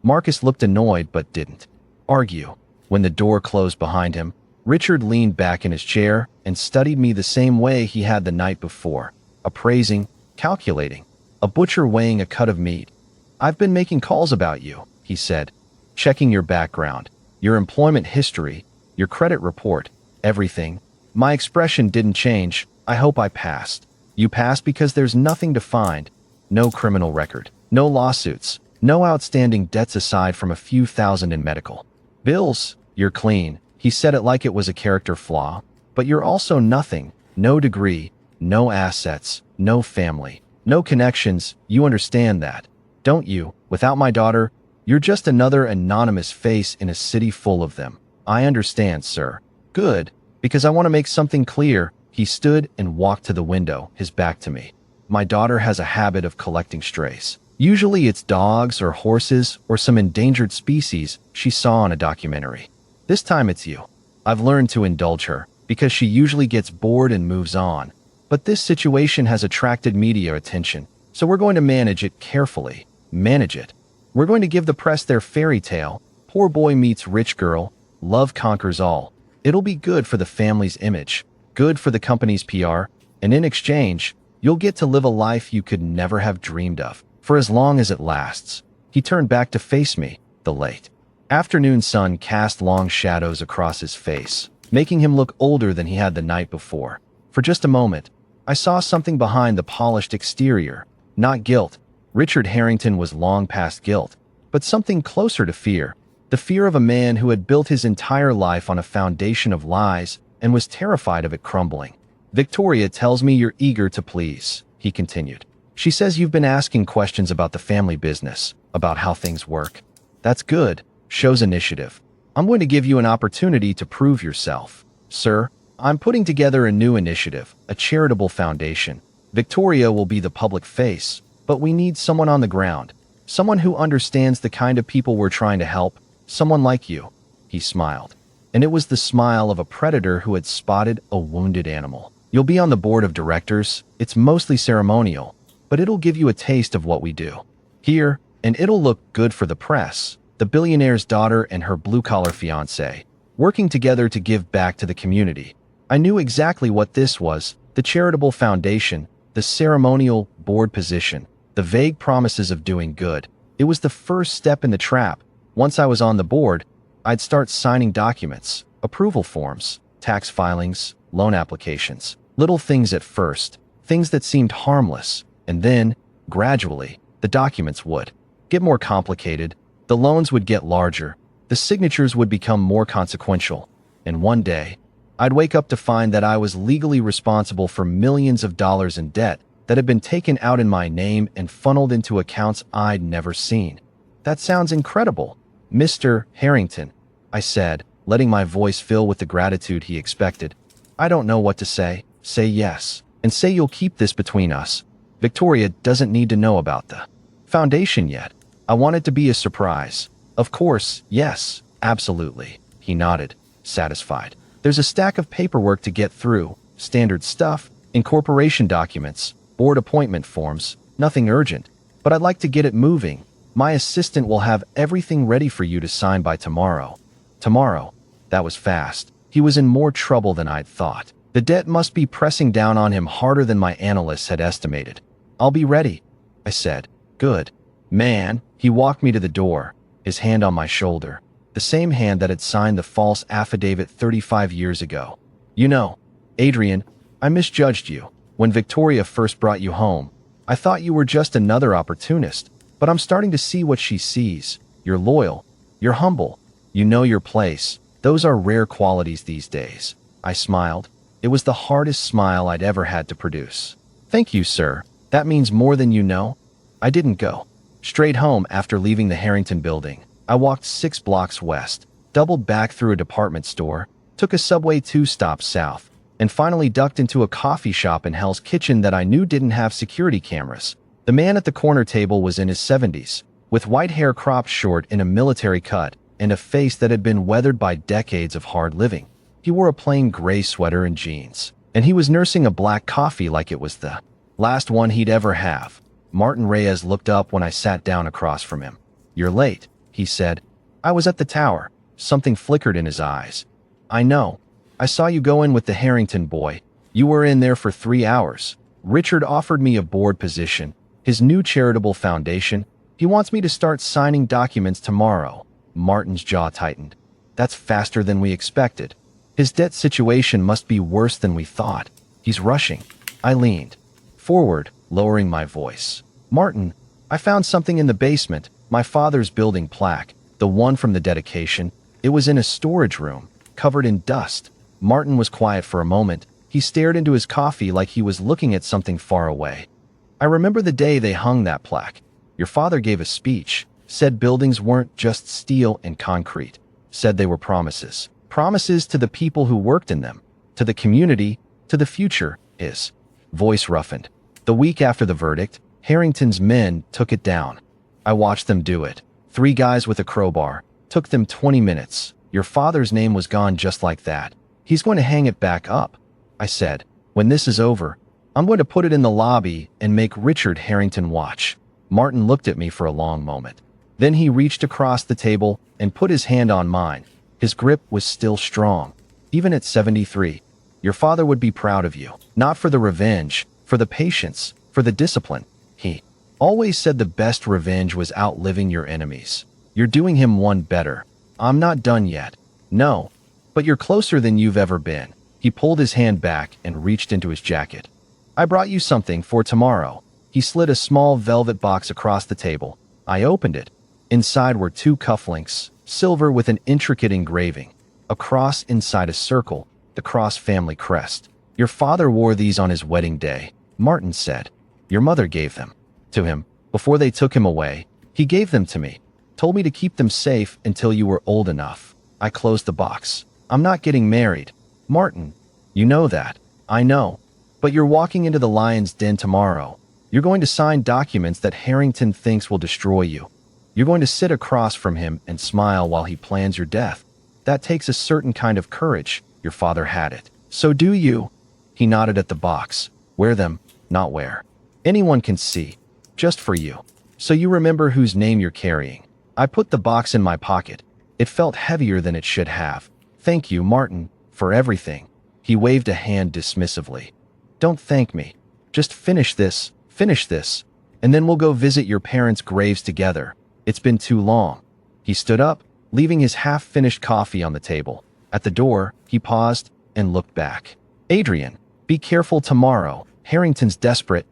Marcus looked annoyed but didn't argue. When the door closed behind him, Richard leaned back in his chair and studied me the same way he had the night before, appraising, calculating, a butcher weighing a cut of meat. "I've been making calls about you," he said, "checking your background, your employment history, your credit report, everything." My expression didn't change. "I hope I passed." "You passed because there's nothing to find. No criminal record, no lawsuits, no outstanding debts aside from a few thousand in medical bills. You're clean." He said it like it was a character flaw. "But you're also nothing. No degree, no assets, no family, no connections. You understand that, don't you? Without my daughter, you're just another anonymous face in a city full of them." "I understand, sir." "Good, because I want to make something clear." He stood and walked to the window, his back to me. "My daughter has a habit of collecting strays. Usually it's dogs or horses or some endangered species she saw on a documentary. This time it's you. I've learned to indulge her, because she usually gets bored and moves on. But this situation has attracted media attention, so we're going to manage it carefully. Manage it. We're going to give the press their fairy tale. Poor boy meets rich girl. Love conquers all. It'll be good for the family's image, good for the company's PR, and in exchange, you'll get to live a life you could never have dreamed of, for as long as it lasts." He turned back to face me. The late afternoon sun cast long shadows across his face, making him look older than he had the night before. For just a moment, I saw something behind the polished exterior. Not guilt. Richard Harrington was long past guilt, but something closer to fear. The fear of a man who had built his entire life on a foundation of lies and was terrified of it crumbling. "Victoria tells me you're eager to please," he continued. "She says you've been asking questions about the family business, about how things work. That's good. Shows initiative. I'm going to give you an opportunity to prove yourself. Sir, I'm putting together a new initiative, a charitable foundation. Victoria will be the public face, but we need someone on the ground, someone who understands the kind of people we're trying to help, someone like you." He smiled, and it was the smile of a predator who had spotted a wounded animal. "You'll be on the board of directors. It's mostly ceremonial, but it'll give you a taste of what we do here, and it'll look good for the press. The billionaire's daughter and her blue-collar fiancé, working together to give back to the community." I knew exactly what this was: the charitable foundation, the ceremonial board position, the vague promises of doing good. It was the first step in the trap. Once I was on the board, I'd start signing documents, approval forms, tax filings, loan applications. Little things at first, things that seemed harmless, and then, gradually, the documents would get more complicated. The loans would get larger, the signatures would become more consequential, and one day, I'd wake up to find that I was legally responsible for millions of dollars in debt that had been taken out in my name and funneled into accounts I'd never seen. "That sounds incredible, Mr. Harrington," I said, letting my voice fill with the gratitude he expected. "I don't know what to say. Say yes, and say you'll keep this between us. Victoria doesn't need to know about the foundation yet. I want it to be a surprise." "Of course, yes, absolutely," he nodded, satisfied. "There's a stack of paperwork to get through, standard stuff, incorporation documents, board appointment forms, nothing urgent, but I'd like to get it moving. My assistant will have everything ready for you to sign by tomorrow." Tomorrow? That was fast. He was in more trouble than I'd thought. The The debt must be pressing down on him harder than my analysts had estimated. "I'll be ready," I said. "Good. Man." He walked me to the door, his hand on my shoulder, the same hand that had signed the false affidavit 35 years ago. "You know, Adrian, I misjudged you. When Victoria first brought you home, I thought you were just another opportunist, but I'm starting to see what she sees. You're loyal. You're humble. You know your place. Those are rare qualities these days." I smiled. It was the hardest smile I'd ever had to produce. "Thank you, sir. That means more than you know." I didn't go straight home after leaving the Harrington building. I walked 6 blocks west, doubled back through a department store, took a subway 2 stops south, and finally ducked into a coffee shop in Hell's Kitchen that I knew didn't have security cameras. The man at the corner table was in his 70s, with white hair cropped short in a military cut and a face that had been weathered by decades of hard living. He wore a plain gray sweater and jeans, and he was nursing a black coffee like it was the last one he'd ever have. Martin Reyes looked up when I sat down across from him. "You're late," he said. "I was at the tower." Something flickered in his eyes. "I know. I saw you go in with the Harrington boy. You were in there for 3 hours. Richard offered me a board position, his new charitable foundation. He wants me to start signing documents tomorrow." Martin's jaw tightened. "That's faster than we expected. His debt situation must be worse than we thought. He's rushing." I leaned forward, lowering my voice. "Martin, I found something in the basement, my father's building plaque, the one from the dedication. It was in a storage room, covered in dust." Martin was quiet for a moment. He stared into his coffee like he was looking at something far away. "I remember the day they hung that plaque. Your father gave a speech, said buildings weren't just steel and concrete, said they were promises. Promises to the people who worked in them, to the community, to the future." His voice roughened. "The week after the verdict, Harrington's men took it down. I watched them do it. 3 guys with a crowbar. Took them 20 minutes. Your father's name was gone just like that. He's going to hang it back up." I said, "When this is over, I'm going to put it in the lobby and make Richard Harrington watch." Martin looked at me for a long moment. Then he reached across the table and put his hand on mine. His grip was still strong. "Even at 73, your father would be proud of you. Not for the revenge, for the patience, for the discipline. He always said the best revenge was outliving your enemies. You're doing him one better. I'm not done yet. No, but you're closer than you've ever been." He pulled his hand back and reached into his jacket. "I brought you something for tomorrow." He slid a small velvet box across the table. I opened it. Inside were 2 cufflinks, silver with an intricate engraving. A cross inside a circle, the Cross family crest. "Your father wore these on his wedding day," Martin said. "Your mother gave them to him before they took him away. He gave them to me, told me to keep them safe until you were old enough." I closed the box. "I'm not getting married, Martin. You know that." "I know. But you're walking into the lion's den tomorrow. You're going to sign documents that Harrington thinks will destroy you. You're going to sit across from him and smile while he plans your death. That takes a certain kind of courage. Your father had it. So do you." He nodded at the box. "Wear them, not wear. Anyone can see. Just for you. So you remember whose name you're carrying." I put the box in my pocket. It felt heavier than it should have. "Thank you, Martin, for everything." He waved a hand dismissively. "Don't thank me. Just finish this, and then we'll go visit your parents' graves together. It's been too long." He stood up, leaving his half-finished coffee on the table. At the door, he paused and looked back. "Adrian, be careful tomorrow. Harrington's desperate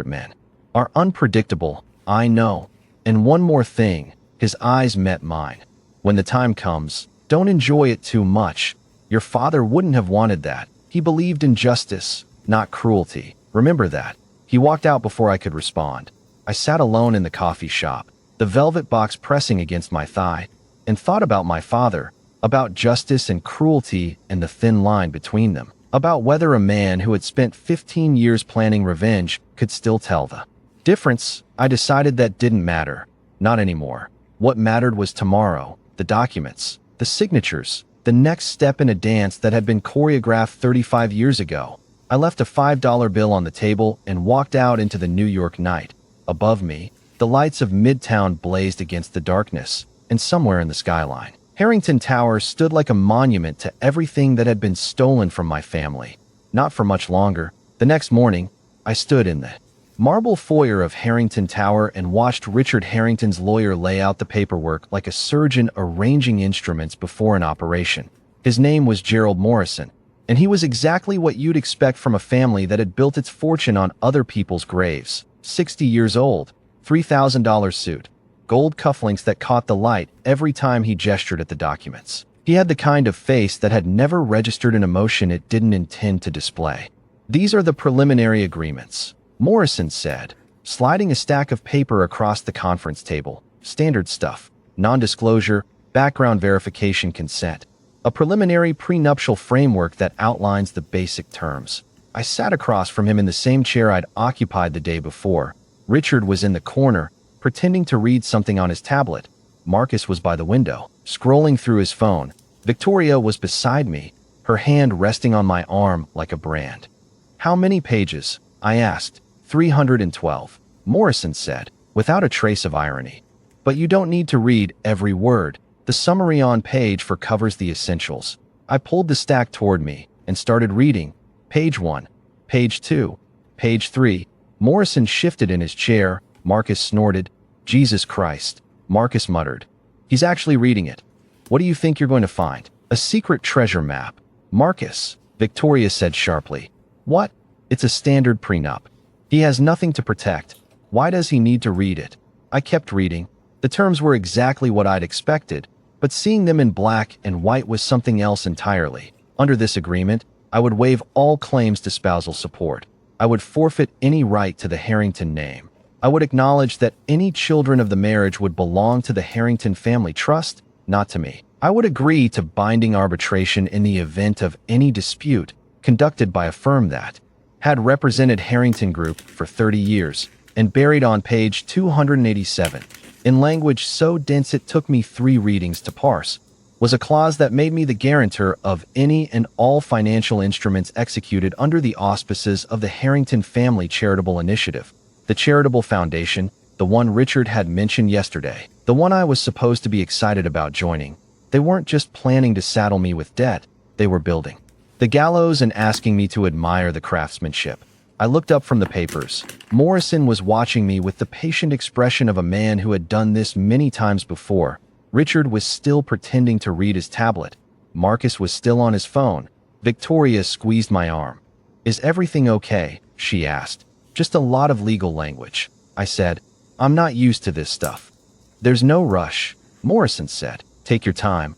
men are unpredictable, I know. And one more thing." His eyes met mine. "When the time comes, don't enjoy it too much. Your father wouldn't have wanted that. He believed in justice, not cruelty. Remember that." He walked out before I could respond. I sat alone in the coffee shop, the velvet box pressing against my thigh, and thought about my father, about justice and cruelty and the thin line between them, about whether a man who had spent 15 years planning revenge could still tell the difference. I decided that didn't matter. Not anymore. What mattered was tomorrow, the documents, the signatures, the next step in a dance that had been choreographed 35 years ago. I left a $5 bill on the table and walked out into the New York night. Above me, the lights of Midtown blazed against the darkness, and somewhere in the skyline, Harrington Tower stood like a monument to everything that had been stolen from my family. Not for much longer. The next morning, I stood in the marble foyer of Harrington Tower and watched Richard Harrington's lawyer lay out the paperwork like a surgeon arranging instruments before an operation. His name was Gerald Morrison, and he was exactly what you'd expect from a family that had built its fortune on other people's graves. 60 years old, $3,000 suit, gold cufflinks that caught the light every time he gestured at the documents. He had the kind of face that had never registered an emotion it didn't intend to display. "These are the preliminary agreements," Morrison said, sliding a stack of paper across the conference table. "Standard stuff. Non-disclosure, background verification, consent. A preliminary prenuptial framework that outlines the basic terms." I sat across from him in the same chair I'd occupied the day before. Richard was in the corner, pretending to read something on his tablet. Marcus was by the window, scrolling through his phone. Victoria was beside me, her hand resting on my arm like a brand. "How many pages?" I asked. 312, Morrison said, without a trace of irony. "But you don't need to read every word. The summary on page 4 covers the essentials." I pulled the stack toward me and started reading. Page 1, page 2, page 3. Morrison shifted in his chair. Marcus snorted. "Jesus Christ," Marcus muttered. "He's actually reading it. What do you think you're going to find? A secret treasure map." "Marcus," Victoria said sharply. "What? It's a standard prenup. He has nothing to protect. Why does he need to read it?" I kept reading. The terms were exactly what I'd expected, but seeing them in black and white was something else entirely. Under this agreement, I would waive all claims to spousal support. I would forfeit any right to the Harrington name. I would acknowledge that any children of the marriage would belong to the Harrington family trust, not to me. I would agree to binding arbitration in the event of any dispute conducted by a firm that had represented Harrington Group for 30 years, and buried on page 287, in language so dense it took me 3 readings to parse, was a clause that made me the guarantor of any and all financial instruments executed under the auspices of the Harrington Family Charitable Initiative, the charitable foundation, the one Richard had mentioned yesterday, the one I was supposed to be excited about joining. They weren't just planning to saddle me with debt, they were building the gallows and asking me to admire the craftsmanship. I looked up from the papers. Morrison was watching me with the patient expression of a man who had done this many times before. Richard was still pretending to read his tablet. Marcus was still on his phone. Victoria squeezed my arm. "Is everything okay?" she asked. "Just a lot of legal language," I said. "I'm not used to this stuff." "There's no rush," Morrison said. "Take your time."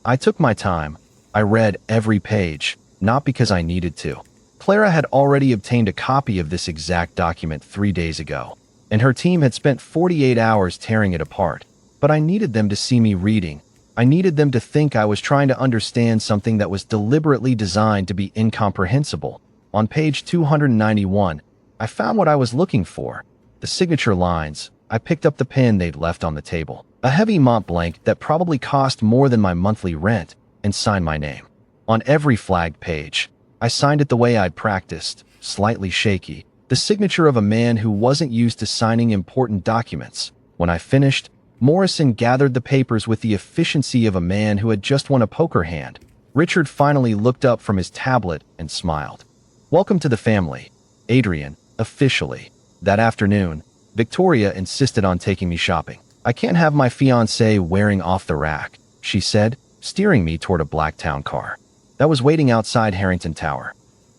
I took my time. I read every page, not because I needed to. Clara had already obtained a copy of this exact document 3 days ago, and her team had spent 48 hours tearing it apart. But I needed them to see me reading. I needed them to think I was trying to understand something that was deliberately designed to be incomprehensible. On page 291, I found what I was looking for. The signature lines. I picked up the pen they'd left on the table, a heavy Mont Blanc that probably cost more than my monthly rent, and signed my name. On every flagged page, I signed it the way I'd practiced, slightly shaky, the signature of a man who wasn't used to signing important documents. When I finished, Morrison gathered the papers with the efficiency of a man who had just won a poker hand. Richard finally looked up from his tablet and smiled. "Welcome to the family, Adrian, officially." That afternoon, Victoria insisted on taking me shopping. "I can't have my fiancé wearing off the rack," she said, steering me toward a black town car that was waiting outside Harrington Tower.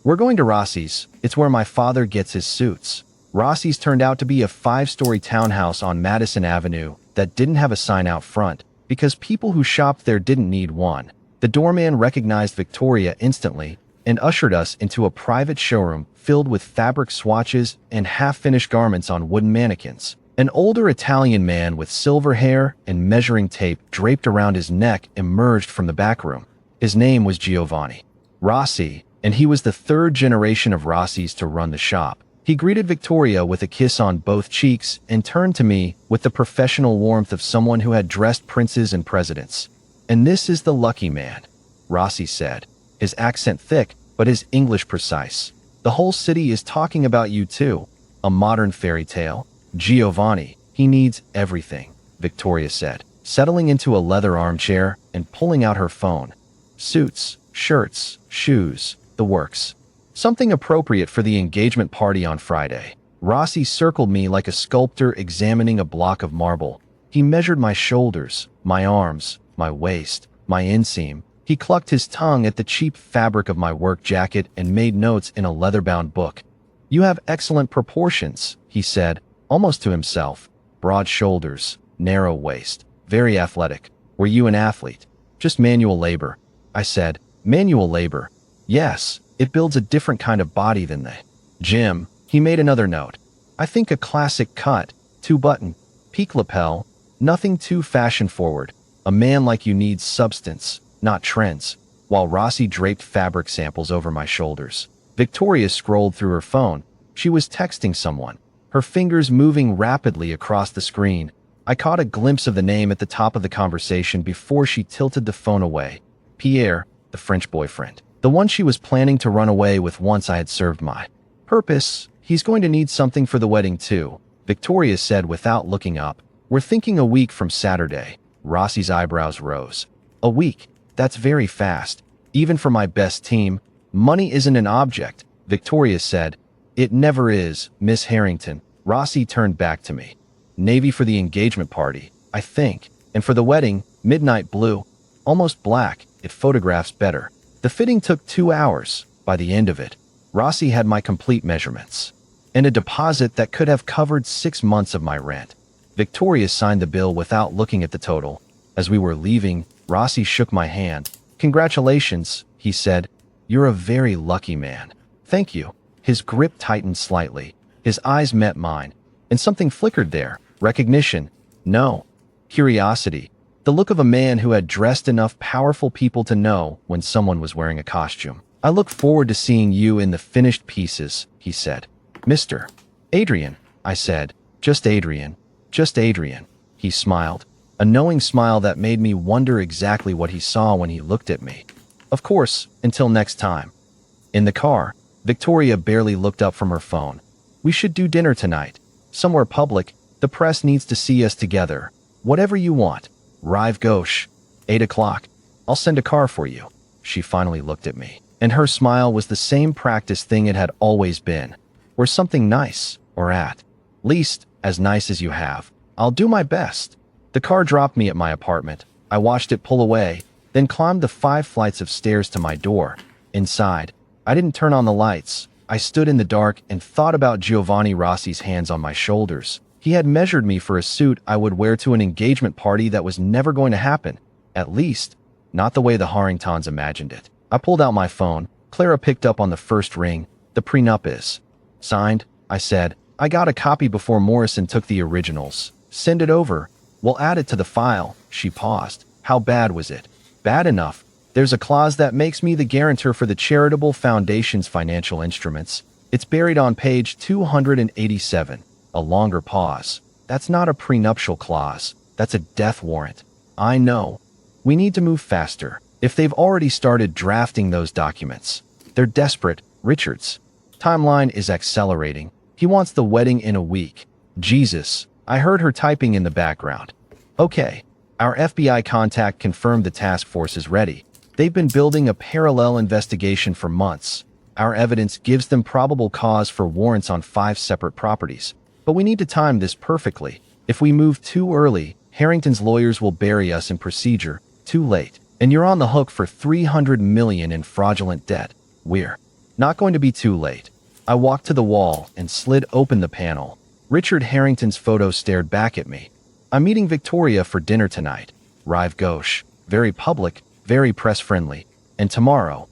"We're going to Rossi's. It's where my father gets his suits." Rossi's turned out to be a 5-story townhouse on Madison Avenue that didn't have a sign out front because people who shopped there didn't need one. The doorman recognized Victoria instantly and ushered us into a private showroom filled with fabric swatches and half-finished garments on wooden mannequins. An older Italian man with silver hair and measuring tape draped around his neck emerged from the back room. His name was Giovanni Rossi, and he was the 3rd generation of Rossis to run the shop. He greeted Victoria with a kiss on both cheeks and turned to me with the professional warmth of someone who had dressed princes and presidents. "And this is the lucky man," Rossi said, his accent thick but his English precise. "The whole city is talking about you too. A modern fairy tale. Giovanni, he needs everything," Victoria said, settling into a leather armchair and pulling out her phone. "Suits, shirts, shoes, the works." Something appropriate for the engagement party on Friday. Rossi circled me like a sculptor examining a block of marble. He measured my shoulders, my arms, my waist, my inseam. He clucked his tongue at the cheap fabric of my work jacket and made notes in a leather-bound book. "You have excellent proportions," he said, almost to himself. "Broad shoulders, narrow waist, very athletic. Were you an athlete?" "Just manual labor," I said. "Manual labor? Yes, it builds a different kind of body than the gym." He made another note. "I think a classic cut, 2-button, peak lapel, nothing too fashion-forward. A man like you needs substance, not trends." While Rossi draped fabric samples over my shoulders, Victoria scrolled through her phone. She was texting someone, her fingers moving rapidly across the screen. I caught a glimpse of the name at the top of the conversation before she tilted the phone away. Pierre, the French boyfriend. The one she was planning to run away with once I had served my purpose. "He's going to need something for the wedding too," Victoria said without looking up. "We're thinking a week from Saturday." Rossi's eyebrows rose. "A week? That's very fast. Even for my best team, money isn't an object," Victoria said. "It never is, Miss Harrington." Rossi turned back to me. "Navy for the engagement party, I think. And for the wedding, midnight blue. Almost black, it photographs better." The fitting took 2 hours. By the end of it, Rossi had my complete measurements and a deposit that could have covered 6 months of my rent. Victoria signed the bill without looking at the total. As we were leaving, Rossi shook my hand. "Congratulations," he said. "You're a very lucky man." "Thank you." His grip tightened slightly. His eyes met mine, and something flickered there. Recognition? No. Curiosity. The look of a man who had dressed enough powerful people to know when someone was wearing a costume. "I look forward to seeing you in the finished pieces," he said. "Mr. Adrian," I said. "Just Adrian. Just Adrian." He smiled, a knowing smile that made me wonder exactly what he saw when he looked at me. "Of course, until next time." In the car, Victoria barely looked up from her phone. "We should do dinner tonight. Somewhere public. The press needs to see us together. Whatever you want. Rive gauche. 8 o'clock. I'll send a car for you." She finally looked at me, and her smile was the same practiced thing it had always been. "Or something nice, or at least as nice as you have. I'll do my best." The car dropped me at my apartment. I watched it pull away, then climbed the 5 flights of stairs to my door. Inside, I didn't turn on the lights. I stood in the dark and thought about Giovanni Rossi's hands on my shoulders. He had measured me for a suit I would wear to an engagement party that was never going to happen. At least, not the way the Harringtons imagined it. I pulled out my phone. Clara picked up on the first ring. "The prenup is signed," I said. "I got a copy before Morrison took the originals." "Send it over. We'll add it to the file." She paused. "How bad was it?" "Bad enough. There's a clause that makes me the guarantor for the charitable foundation's financial instruments. It's buried on page 287. A longer pause. "That's not a prenuptial clause. That's a death warrant." "I know. We need to move faster. If they've already started drafting those documents, they're desperate." Richard's timeline is accelerating. He wants the wedding in a week. Jesus. I heard her typing in the background. "Okay. Our FBI contact confirmed the task force is ready. They've been building a parallel investigation for months. Our evidence gives them probable cause for warrants on 5 separate properties. But we need to time this perfectly. If we move too early, Harrington's lawyers will bury us in procedure. Too late. And you're on the hook for $300 million in fraudulent debt. We're not going to be too late." I walked to the wall and slid open the panel. Richard Harrington's photo stared back at me. "I'm meeting Victoria for dinner tonight. Rive gauche. Very public, very press-friendly. And tomorrow,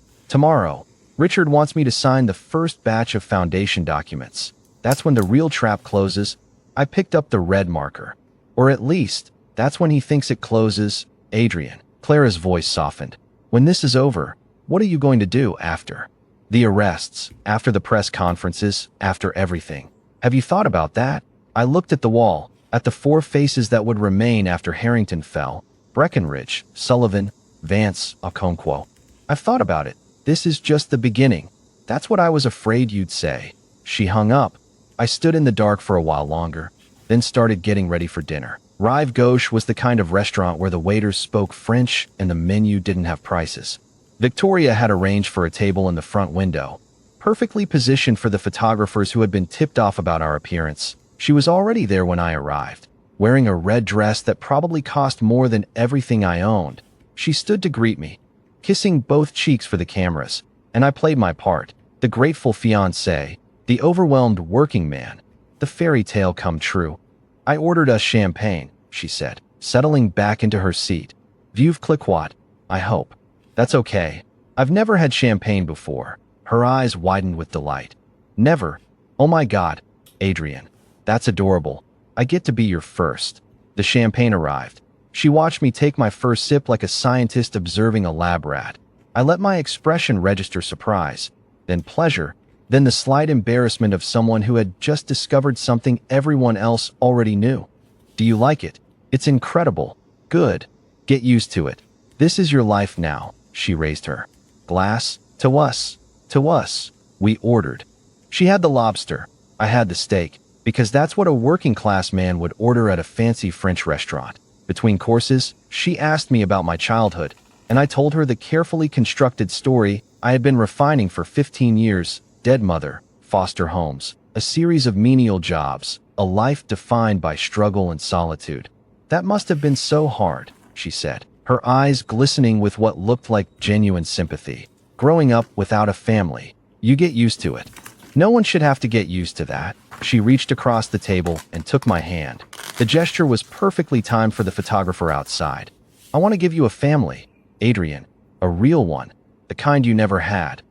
Richard wants me to sign the first batch of foundation documents. That's when the real trap closes." I picked up the red marker. "Or at least, that's when he thinks it closes." "Adrian." Clara's voice softened. "When this is over, what are you going to do after the arrests, after the press conferences, after everything? Have you thought about that?" I looked at the wall, at the 4 faces that would remain after Harrington fell. Breckenridge, Sullivan, Vance, Okonkwo. "I've thought about it. This is just the beginning." "That's what I was afraid you'd say." She hung up. I stood in the dark for a while longer, then started getting ready for dinner. Rive gauche was the kind of restaurant where the waiters spoke French and the menu didn't have prices. Victoria had arranged for a table in the front window. perfectly positioned for the photographers who had been tipped off about our appearance. She was already there when I arrived, wearing a red dress that probably cost more than everything I owned. She stood to greet me, kissing both cheeks for the cameras, and I played my part, the grateful fiancé, the overwhelmed working man, the fairy tale come true. I ordered us champagne, she said, settling back into her seat. Veuve Clicquot, I hope. That's okay. I've never had champagne before. Her eyes widened with delight. Never. Oh my God, Adrian. That's adorable. I get to be your first. The champagne arrived. She watched me take my first sip like a scientist observing a lab rat. I let my expression register surprise, then pleasure, then the slight embarrassment of someone who had just discovered something everyone else already knew. Do you like it? It's incredible. Good. Get used to it. This is your life now. She raised her glass. To us. To us. We ordered. She had the lobster. I had the steak, because that's what a working-class man would order at a fancy French restaurant. Between courses, she asked me about my childhood, and I told her the carefully constructed story I had been refining for 15 years, dead mother, foster homes, a series of menial jobs, a life defined by struggle and solitude. That must have been so hard, she said, her eyes glistening with what looked like genuine sympathy. Growing up without a family, you get used to it. No one should have to get used to that. She reached across the table and took my hand. The gesture was perfectly timed for the photographer outside. I want to give you a family, Adrian, a real one, the kind you never had.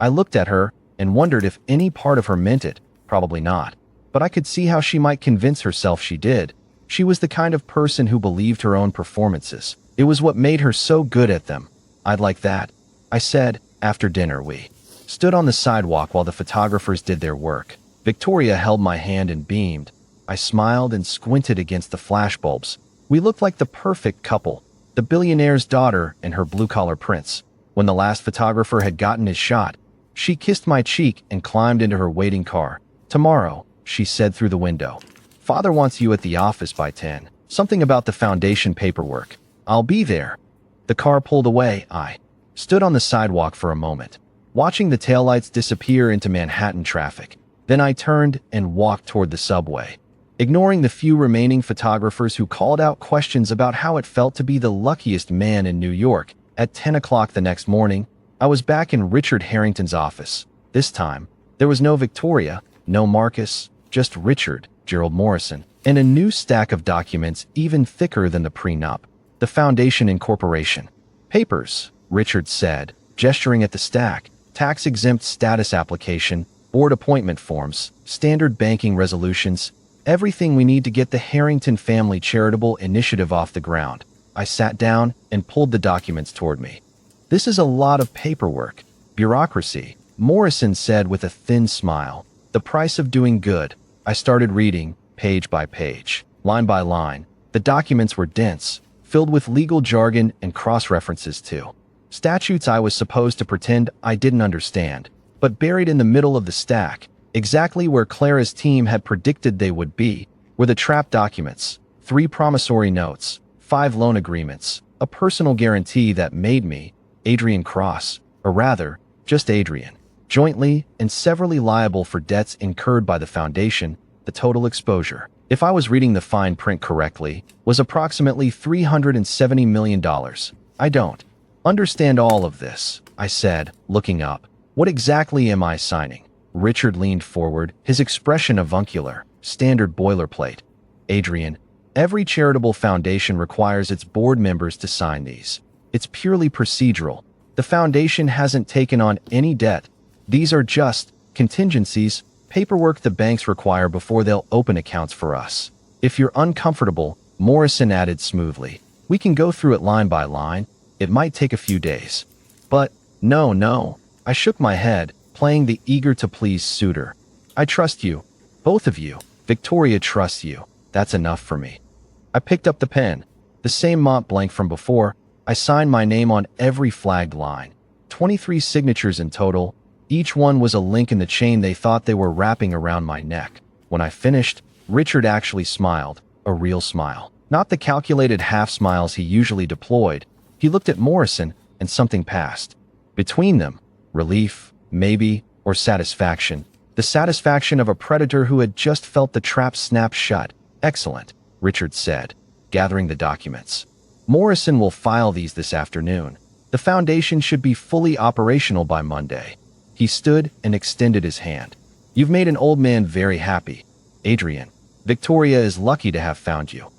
I looked at her and wondered if any part of her meant it. Probably not. But I could see how she might convince herself she did. She was the kind of person who believed her own performances. It was what made her so good at them. I'd like that, I said. After dinner we stood on the sidewalk while the photographers did their work. Victoria held my hand and beamed. I smiled and squinted against the flashbulbs. We looked like the perfect couple, the billionaire's daughter and her blue-collar prince. When the last photographer had gotten his shot, she kissed my cheek and climbed into her waiting car. Tomorrow, she said through the window. Father wants you at the office by 10. Something about the foundation paperwork. I'll be there. The car pulled away. I stood on the sidewalk for a moment, watching the taillights disappear into Manhattan traffic. Then I turned and walked toward the subway, ignoring the few remaining photographers who called out questions about how it felt to be the luckiest man in New York. At 10 o'clock the next morning, I was back in Richard Harrington's office. This time, there was no Victoria, no Marcus, just Richard, Gerald Morrison, and a new stack of documents even thicker than the prenup. The Foundation Incorporation. Papers, Richard said, gesturing at the stack. Tax-exempt status application, board appointment forms, standard banking resolutions, everything we need to get the Harrington Family Charitable Initiative off the ground. I sat down and pulled the documents toward me. This is a lot of paperwork. Bureaucracy, Morrison said with a thin smile. The price of doing good. I started reading, page by page, line by line. The documents were dense, filled with legal jargon and cross-references too. Statutes I was supposed to pretend I didn't understand, but buried in the middle of the stack, exactly where Clara's team had predicted they would be, were the trap documents, 3 promissory notes, 5 loan agreements, a personal guarantee that made me, Adrian Cross, or rather, just Adrian, jointly and severally liable for debts incurred by the foundation. The total exposure, if I was reading the fine print correctly, was approximately $370 million. I don't understand all of this, I said, looking up. What exactly am I signing? Richard leaned forward, his expression avuncular, standard boilerplate. Adrian, every charitable foundation requires its board members to sign these. It's purely procedural. The foundation hasn't taken on any debt. These are just contingencies, paperwork the banks require before they'll open accounts for us. If you're uncomfortable, Morrison added smoothly, we can go through it line by line. It might take a few days. But, no. I shook my head, playing the eager-to-please suitor. I trust you. Both of you. Victoria trusts you. That's enough for me. I picked up the pen. The same Mont Blanc from before. I signed my name on every flagged line. 23 signatures in total. Each one was a link in the chain they thought they were wrapping around my neck. When I finished, Richard actually smiled. A real smile. Not the calculated half-smiles he usually deployed. He looked at Morrison, and something passed. Between them, relief, maybe, Or satisfaction? The satisfaction of a predator who had just felt the trap snap shut. Excellent, Richard said, gathering the documents. Morrison will file these this afternoon. The foundation should be fully operational by Monday. He stood and extended his hand. You've made an old man very happy, Adrian. Victoria is lucky to have found you.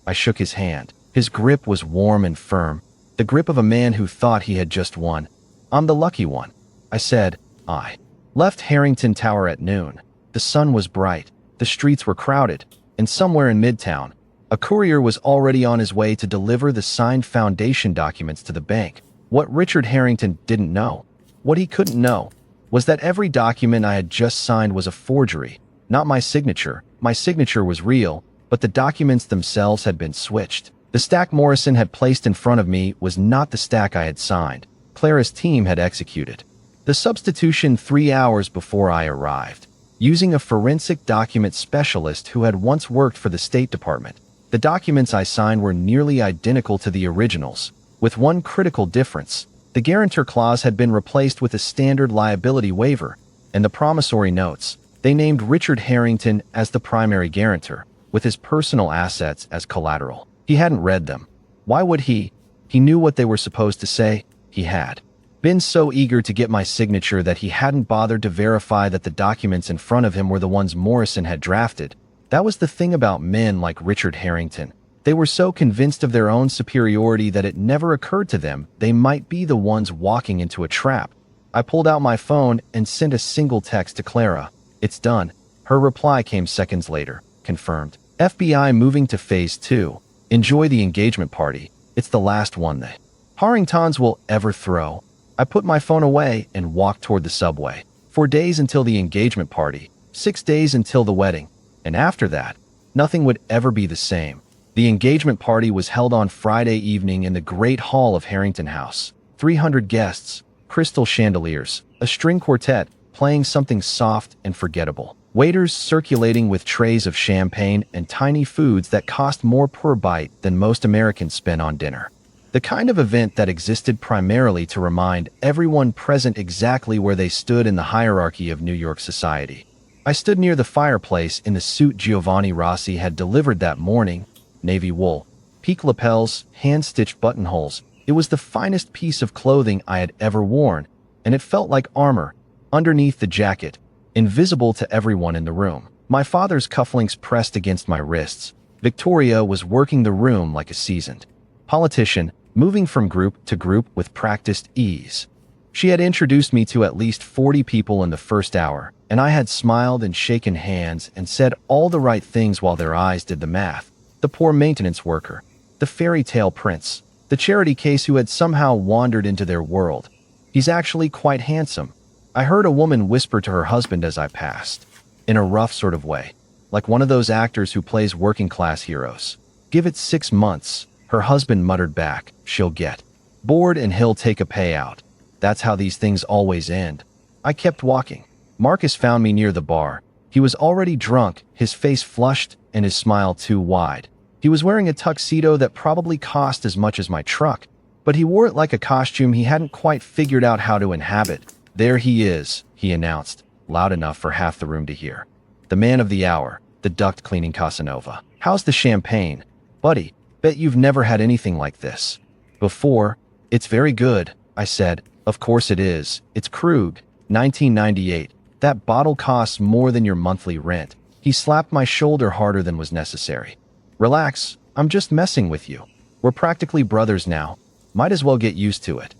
I shook his hand. His grip was warm and firm, the grip of a man who thought he had just won. I'm the lucky one, I said. I left Harrington Tower at noon. The sun was bright, the streets were crowded, and somewhere in Midtown, a courier was already on his way to deliver the signed foundation documents to the bank. What Richard Harrington didn't know, what he couldn't know, was that every document I had just signed was a forgery. Not my signature. My signature was real, but the documents themselves had been switched. The stack Morrison had placed in front of me was not the stack I had signed. Clara's team had executed the substitution 3 hours before I arrived, using a forensic document specialist who had once worked for the State Department. The documents I signed were nearly identical to the originals, with one critical difference. The guarantor clause had been replaced with a standard liability waiver, and the promissory notes, they named Richard Harrington as the primary guarantor, with his personal assets as collateral. He hadn't read them. Why would he? He knew what they were supposed to say. He had been so eager to get my signature that he hadn't bothered to verify that the documents in front of him were the ones Morrison had drafted. That was the thing about men like Richard Harrington. They were so convinced of their own superiority that it never occurred to them they might be the ones walking into a trap. I pulled out my phone and sent a single text to Clara. It's done. Her reply came seconds later. Confirmed. FBI moving to Phase 2. Enjoy the engagement party. It's the last one the Harringtons will ever throw. I put my phone away and walked toward the subway. 4 days until the engagement party. 6 days until the wedding. And after that, nothing would ever be the same. The engagement party was held on Friday evening in the Great Hall of Harrington House. 300 guests, crystal chandeliers, a string quartet playing something soft and forgettable. Waiters circulating with trays of champagne and tiny foods that cost more per bite than most Americans spend on dinner. The kind of event that existed primarily to remind everyone present exactly where they stood in the hierarchy of New York society. I stood near the fireplace in the suit Giovanni Rossi had delivered that morning. Navy wool, peak lapels, hand-stitched buttonholes. It was the finest piece of clothing I had ever worn, and it felt like armor underneath the jacket, invisible to everyone in the room. My father's cufflinks pressed against my wrists. Victoria was working the room like a seasoned politician, moving from group to group with practiced ease. She had introduced me to at least 40 people in the first hour, and I had smiled and shaken hands and said all the right things while their eyes did the math. The poor maintenance worker, the fairy tale prince, the charity case who had somehow wandered into their world. He's actually quite handsome. I heard a woman whisper to her husband as I passed, in a rough sort of way, like one of those actors who plays working-class heroes. Give it 6 months, her husband muttered back. She'll get bored and he'll take a payout. That's how these things always end. I kept walking. Marcus found me near the bar. He was already drunk, his face flushed and his smile too wide. He was wearing a tuxedo that probably cost as much as my truck, but he wore it like a costume he hadn't quite figured out how to inhabit. There he is, he announced, loud enough for half the room to hear. The man of the hour, the duct-cleaning Casanova. How's the champagne? Buddy, bet you've never had anything like this before. It's very good, I said. Of course it is. It's Krug, 1998. That bottle costs more than your monthly rent. He slapped my shoulder harder than was necessary. Relax, I'm just messing with you. We're practically brothers now. Might as well get used to it.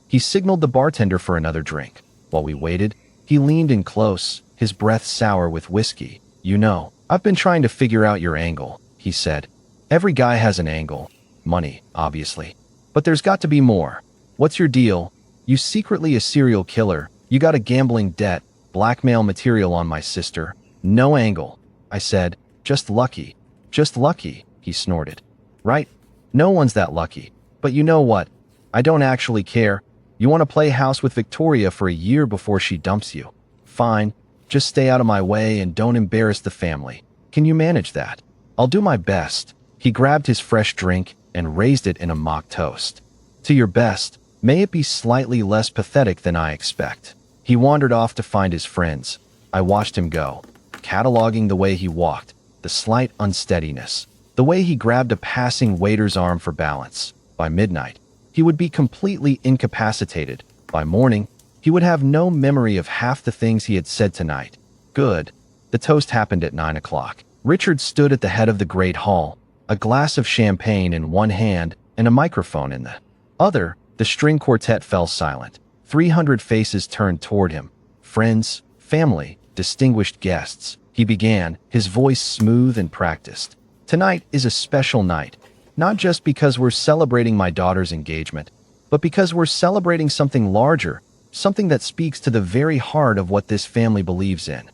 He signaled the bartender for another drink. While we waited, he leaned in close, his breath sour with whiskey. You know, I've been trying to figure out your angle, he said. Every guy has an angle. Money, obviously. But there's got to be more. What's your deal? You secretly a serial killer. You got a gambling debt, blackmail material on my sister. No angle, I said. Just lucky. Just lucky, he snorted. Right? No one's that lucky. But you know what? I don't actually care. You want to play house with Victoria for a year before she dumps you. Fine. Just stay out of my way and don't embarrass the family. Can you manage that? I'll do my best. He grabbed his fresh drink and raised it in a mock toast. To your best. May it be slightly less pathetic than I expect. He wandered off to find his friends. I watched him go, cataloging the way he walked, the slight unsteadiness, the way he grabbed a passing waiter's arm for balance. By midnight, he would be completely incapacitated. By morning, he would have no memory of half the things he had said tonight. Good. The toast happened at 9 o'clock. Richard stood at the head of the great hall, a glass of champagne in one hand and a microphone in the other. The string quartet fell silent. 300 faces turned toward him. Friends, family, distinguished guests. He began, his voice smooth and practiced. Tonight is a special night, not just because we're celebrating my daughter's engagement, but because we're celebrating something larger, something that speaks to the very heart of what this family believes in.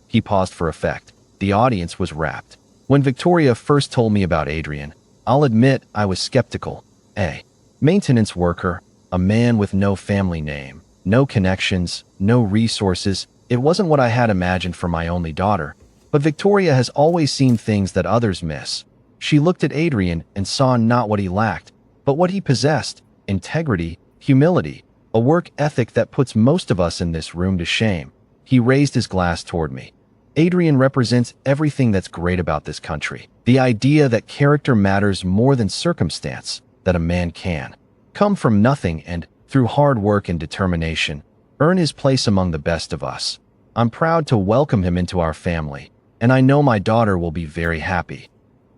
He paused for effect. The audience was rapt. When Victoria first told me about Adrian, I'll admit I was skeptical. A maintenance worker, a man with no family name, no connections, no resources. It wasn't what I had imagined for my only daughter. But Victoria has always seen things that others miss. She looked at Adrian and saw not what he lacked, but what he possessed: integrity, humility, a work ethic that puts most of us in this room to shame. He raised his glass toward me. Adrian represents everything that's great about this country. The idea that character matters more than circumstance, that a man can come from nothing and, through hard work and determination, earn his place among the best of us. I'm proud to welcome him into our family, and I know my daughter will be very happy.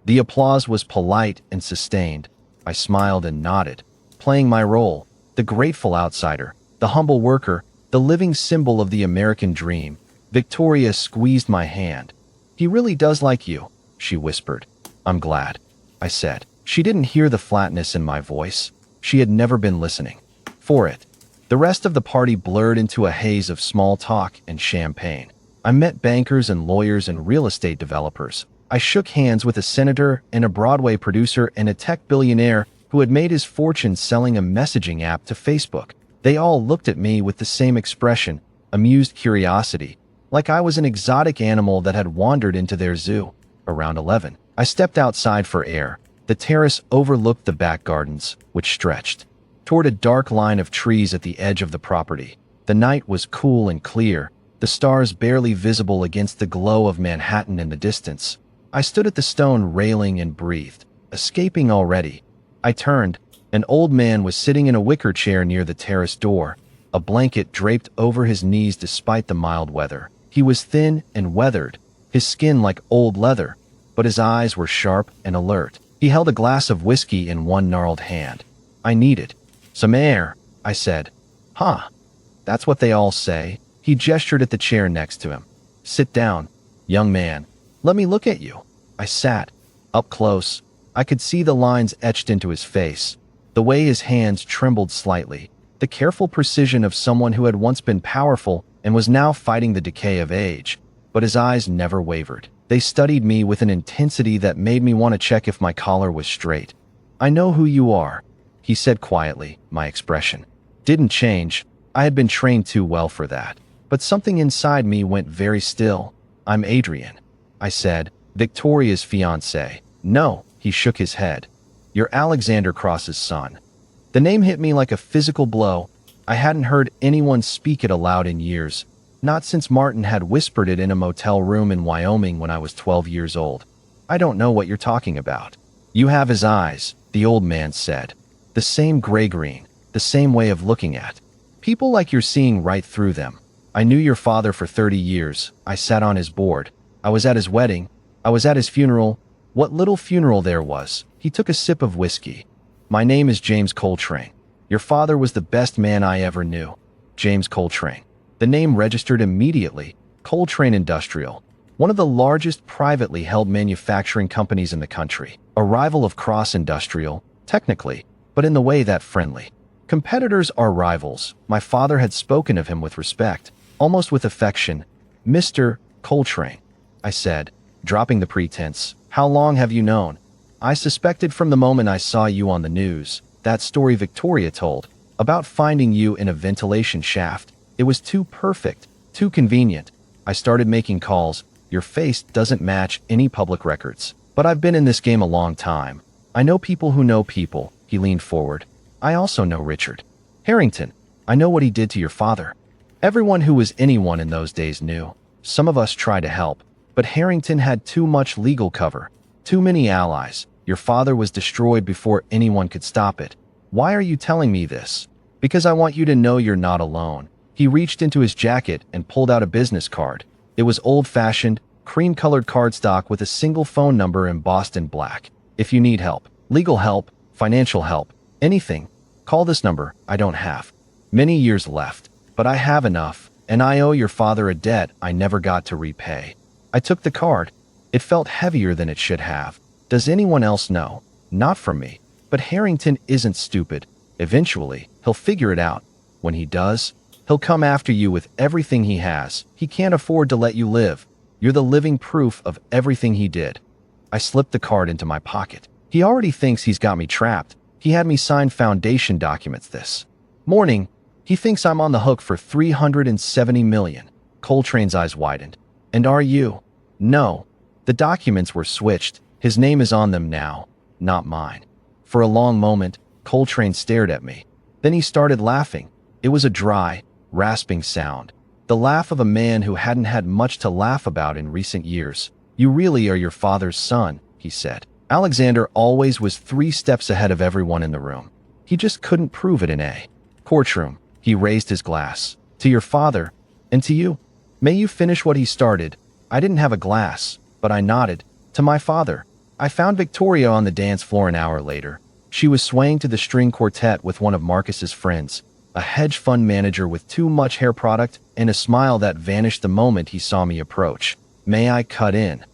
The applause was polite and sustained. I smiled and nodded, playing my role, the grateful outsider, the humble worker, the living symbol of the American dream. Victoria squeezed my hand. He really does like you, she whispered. I'm glad, I said. She didn't hear the flatness in my voice. She had never been listening for it. The rest of the party blurred into a haze of small talk and champagne. I met bankers and lawyers and real estate developers. I shook hands with a senator and a Broadway producer and a tech billionaire who had made his fortune selling a messaging app to Facebook. They all looked at me with the same expression, amused curiosity, like I was an exotic animal that had wandered into their zoo. Around 11, I stepped outside for air. The terrace overlooked the back gardens, which stretched toward a dark line of trees at the edge of the property. The night was cool and clear, the stars barely visible against the glow of Manhattan in the distance. I stood at the stone railing and breathed, escaping already. I turned. An old man was sitting in a wicker chair near the terrace door, a blanket draped over his knees despite the mild weather. He was thin and weathered, his skin like old leather, but his eyes were sharp and alert. He held a glass of whiskey in one gnarled hand. I needed some air, I said. Huh, that's what they all say. He gestured at the chair next to him. Sit down, young man. Let me look at you. I sat. Up close, I could see the lines etched into his face, the way his hands trembled slightly, the careful precision of someone who had once been powerful and was now fighting the decay of age. But his eyes never wavered. They studied me with an intensity that made me want to check if my collar was straight. I know who you are, he said quietly. My expression didn't change. I had been trained too well for that. But something inside me went very still. I'm Adrian, I said. Victoria's fiancé. No, he shook his head. You're Alexander Cross's son. The name hit me like a physical blow. I hadn't heard anyone speak it aloud in years, not since Martin had whispered it in a motel room in Wyoming when I was 12 years old. I don't know what you're talking about. You have his eyes, the old man said. The same gray-green, the same way of looking at people, like you're seeing right through them. I knew your father for 30 years. I sat on his board. I was at his wedding. I was at his funeral. What little funeral there was. He took a sip of whiskey. My name is James Coltrane. Your father was the best man I ever knew. James Coltrane. The name registered immediately. Coltrane Industrial, one of the largest privately held manufacturing companies in the country. A rival of Cross Industrial, technically, but in the way that friendly. Competitors are rivals. My father had spoken of him with respect, almost with affection. Mr. Coltrane, I said, dropping the pretense. How long have you known? I suspected from the moment I saw you on the news. That story Victoria told, about finding you in a ventilation shaft. It was too perfect, too convenient. I started making calls. Your face doesn't match any public records. But I've been in this game a long time. I know people who know people. He leaned forward. I also know Richard Harrington. I know what he did to your father. Everyone who was anyone in those days knew. Some of us tried to help, but Harrington had too much legal cover, too many allies. Your father was destroyed before anyone could stop it. Why are you telling me this? Because I want you to know you're not alone. He reached into his jacket and pulled out a business card. It was old-fashioned, cream-colored cardstock with a single phone number embossed in black. If you need help, legal help, financial help, anything, call this number. I don't have many years left, but I have enough, and I owe your father a debt I never got to repay. I took the card. It felt heavier than it should have. Does anyone else know? Not from me. But Harrington isn't stupid. Eventually, he'll figure it out. When he does, he'll come after you with everything he has. He can't afford to let you live. You're the living proof of everything he did. I slipped the card into my pocket. He already thinks he's got me trapped. He had me sign foundation documents this morning. He thinks I'm on the hook for $370 million. Coltrane's eyes widened. And are you? No. The documents were switched. His name is on them now, not mine. For a long moment, Coltrane stared at me. Then he started laughing. It was a dry, rasping sound. The laugh of a man who hadn't had much to laugh about in recent years. You really are your father's son, he said. Alexander always was 3 steps ahead of everyone in the room. He just couldn't prove it in a courtroom. He raised his glass. To your father, and to you. May you finish what he started. I didn't have a glass, but I nodded. To my father. I found Victoria on the dance floor an hour later. She was swaying to the string quartet with one of Marcus's friends, a hedge fund manager with too much hair product and a smile that vanished the moment he saw me approach. May I cut in?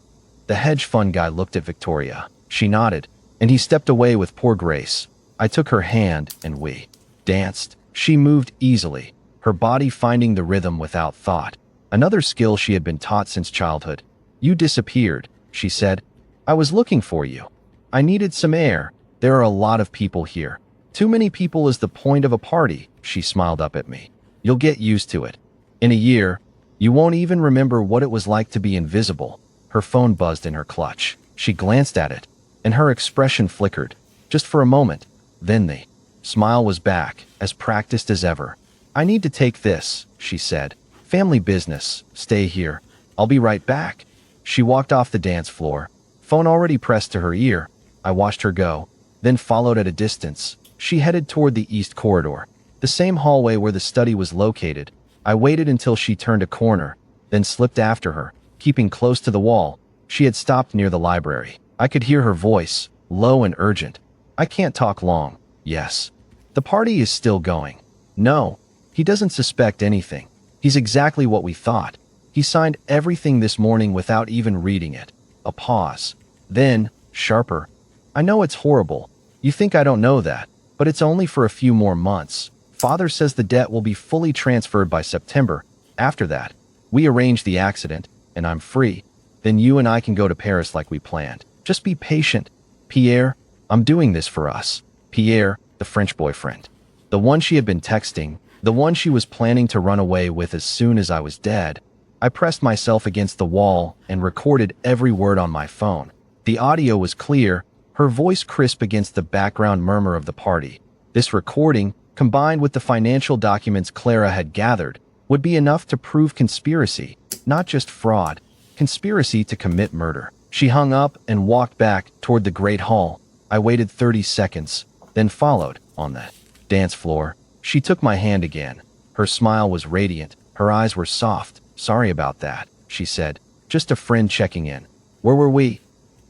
The hedge fund guy looked at Victoria. She nodded, and he stepped away with poor grace. I took her hand, and we danced. She moved easily, her body finding the rhythm without thought, another skill she had been taught since childhood. You disappeared, she said. I was looking for you. I needed some air. There are a lot of people here. Too many people is the point of a party, she smiled up at me. You'll get used to it. In a year, you won't even remember what it was like to be invisible. Her phone buzzed in her clutch. She glanced at it, and her expression flickered, just for a moment. Then the smile was back, as practiced as ever. I need to take this, she said. Family business. Stay here. I'll be right back. She walked off the dance floor, phone already pressed to her ear. I watched her go, then followed at a distance. She headed toward the east corridor, the same hallway where the study was located. I waited until she turned a corner, then slipped after her, keeping close to the wall. She had stopped near the library. I could hear her voice, low and urgent. I can't talk long. Yes. The party is still going. No. He doesn't suspect anything. He's exactly what we thought. He signed everything this morning without even reading it. A pause. Then, sharper. I know it's horrible. You think I don't know that, but it's only for a few more months. Father says the debt will be fully transferred by September. After that, we arrange the accident, and I'm free. Then you and I can go to Paris like we planned. Just be patient. Pierre, I'm doing this for us. Pierre, the French boyfriend. The one she had been texting, the one she was planning to run away with as soon as I was dead. I pressed myself against the wall and recorded every word on my phone. The audio was clear, her voice crisp against the background murmur of the party. This recording, combined with the financial documents Clara had gathered, would be enough to prove conspiracy, not just fraud, conspiracy to commit murder. She hung up and walked back toward the great hall. I waited 30 seconds, then followed. On the dance floor, she took my hand again. Her smile was radiant, her eyes were soft. Sorry about that, she said. Just a friend checking in. Where were we?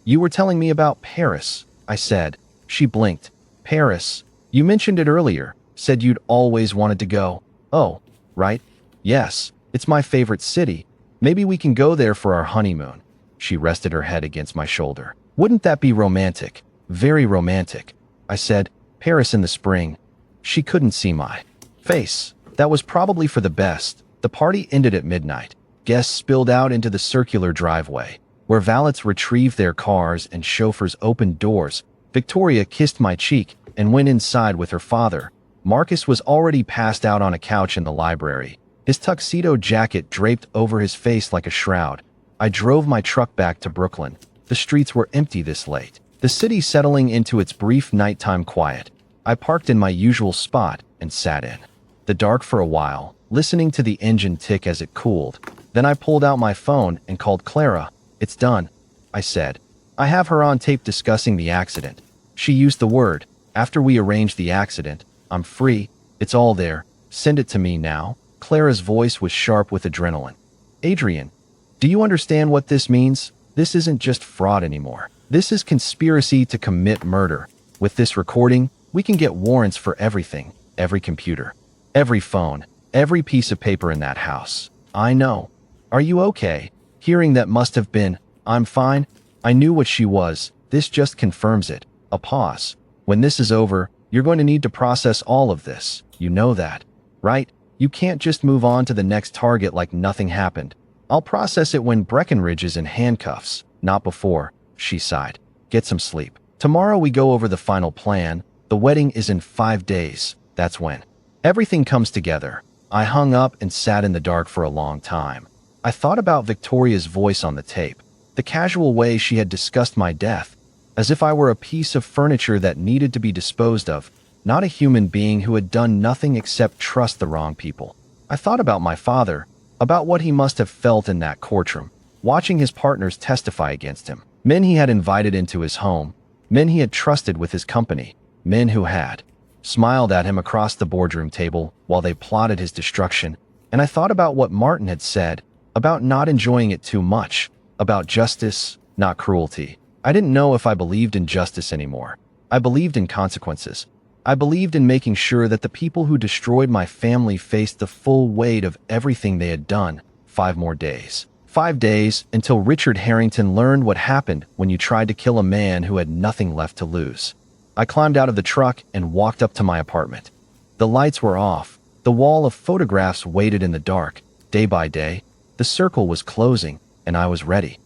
You were telling me about Paris, I said. She blinked. Paris. You mentioned it earlier. Said you'd always wanted to go. Oh, right. Yes, it's my favorite city. Maybe we can go there for our honeymoon. She rested her head against my shoulder. Wouldn't that be romantic? Very romantic. I said, Paris in the spring. She couldn't see my face. That was probably for the best. The party ended at midnight. Guests spilled out into the circular driveway, where valets retrieved their cars and chauffeurs opened doors. Victoria kissed my cheek and went inside with her father. Marcus was already passed out on a couch in the library, his tuxedo jacket draped over his face like a shroud. I drove my truck back to Brooklyn. The streets were empty this late, the city settling into its brief nighttime quiet. I parked in my usual spot and sat in the dark for a while, listening to the engine tick as it cooled. Then I pulled out my phone and called Clara. "It's done," I said. "I have her on tape discussing the accident. She used the word, 'After we arranged the accident, I'm free. It's all there. Send it to me now.'" Clara's voice was sharp with adrenaline. "Adrian, do you understand what this means? This isn't just fraud anymore. This is conspiracy to commit murder. With this recording, we can get warrants for everything, every computer, every phone, every piece of paper in that house. I know. Are you okay?" Hearing that must have been, "I'm fine." I knew what she was. This just confirms it. A pause. "When this is over, you're going to need to process all of this. You know that, right? You can't just move on to the next target like nothing happened. I'll process it when Breckenridge is in handcuffs, not before," she sighed. "Get some sleep. Tomorrow we go over the final plan. The wedding is in 5 days. That's when everything comes together." I hung up and sat in the dark for a long time. I thought about Victoria's voice on the tape, the casual way she had discussed my death, as if I were a piece of furniture that needed to be disposed of, not a human being who had done nothing except trust the wrong people. I thought about my father, about what he must have felt in that courtroom, watching his partners testify against him. Men he had invited into his home, men he had trusted with his company, men who had smiled at him across the boardroom table while they plotted his destruction. And I thought about what Martin had said, about not enjoying it too much, about justice, not cruelty. I didn't know if I believed in justice anymore. I believed in consequences. I believed in making sure that the people who destroyed my family faced the full weight of everything they had done. 5 more days. 5 days until Richard Harrington learned what happened when you tried to kill a man who had nothing left to lose. I climbed out of the truck and walked up to my apartment. The lights were off. The wall of photographs waited in the dark. Day by day, the circle was closing, and I was ready.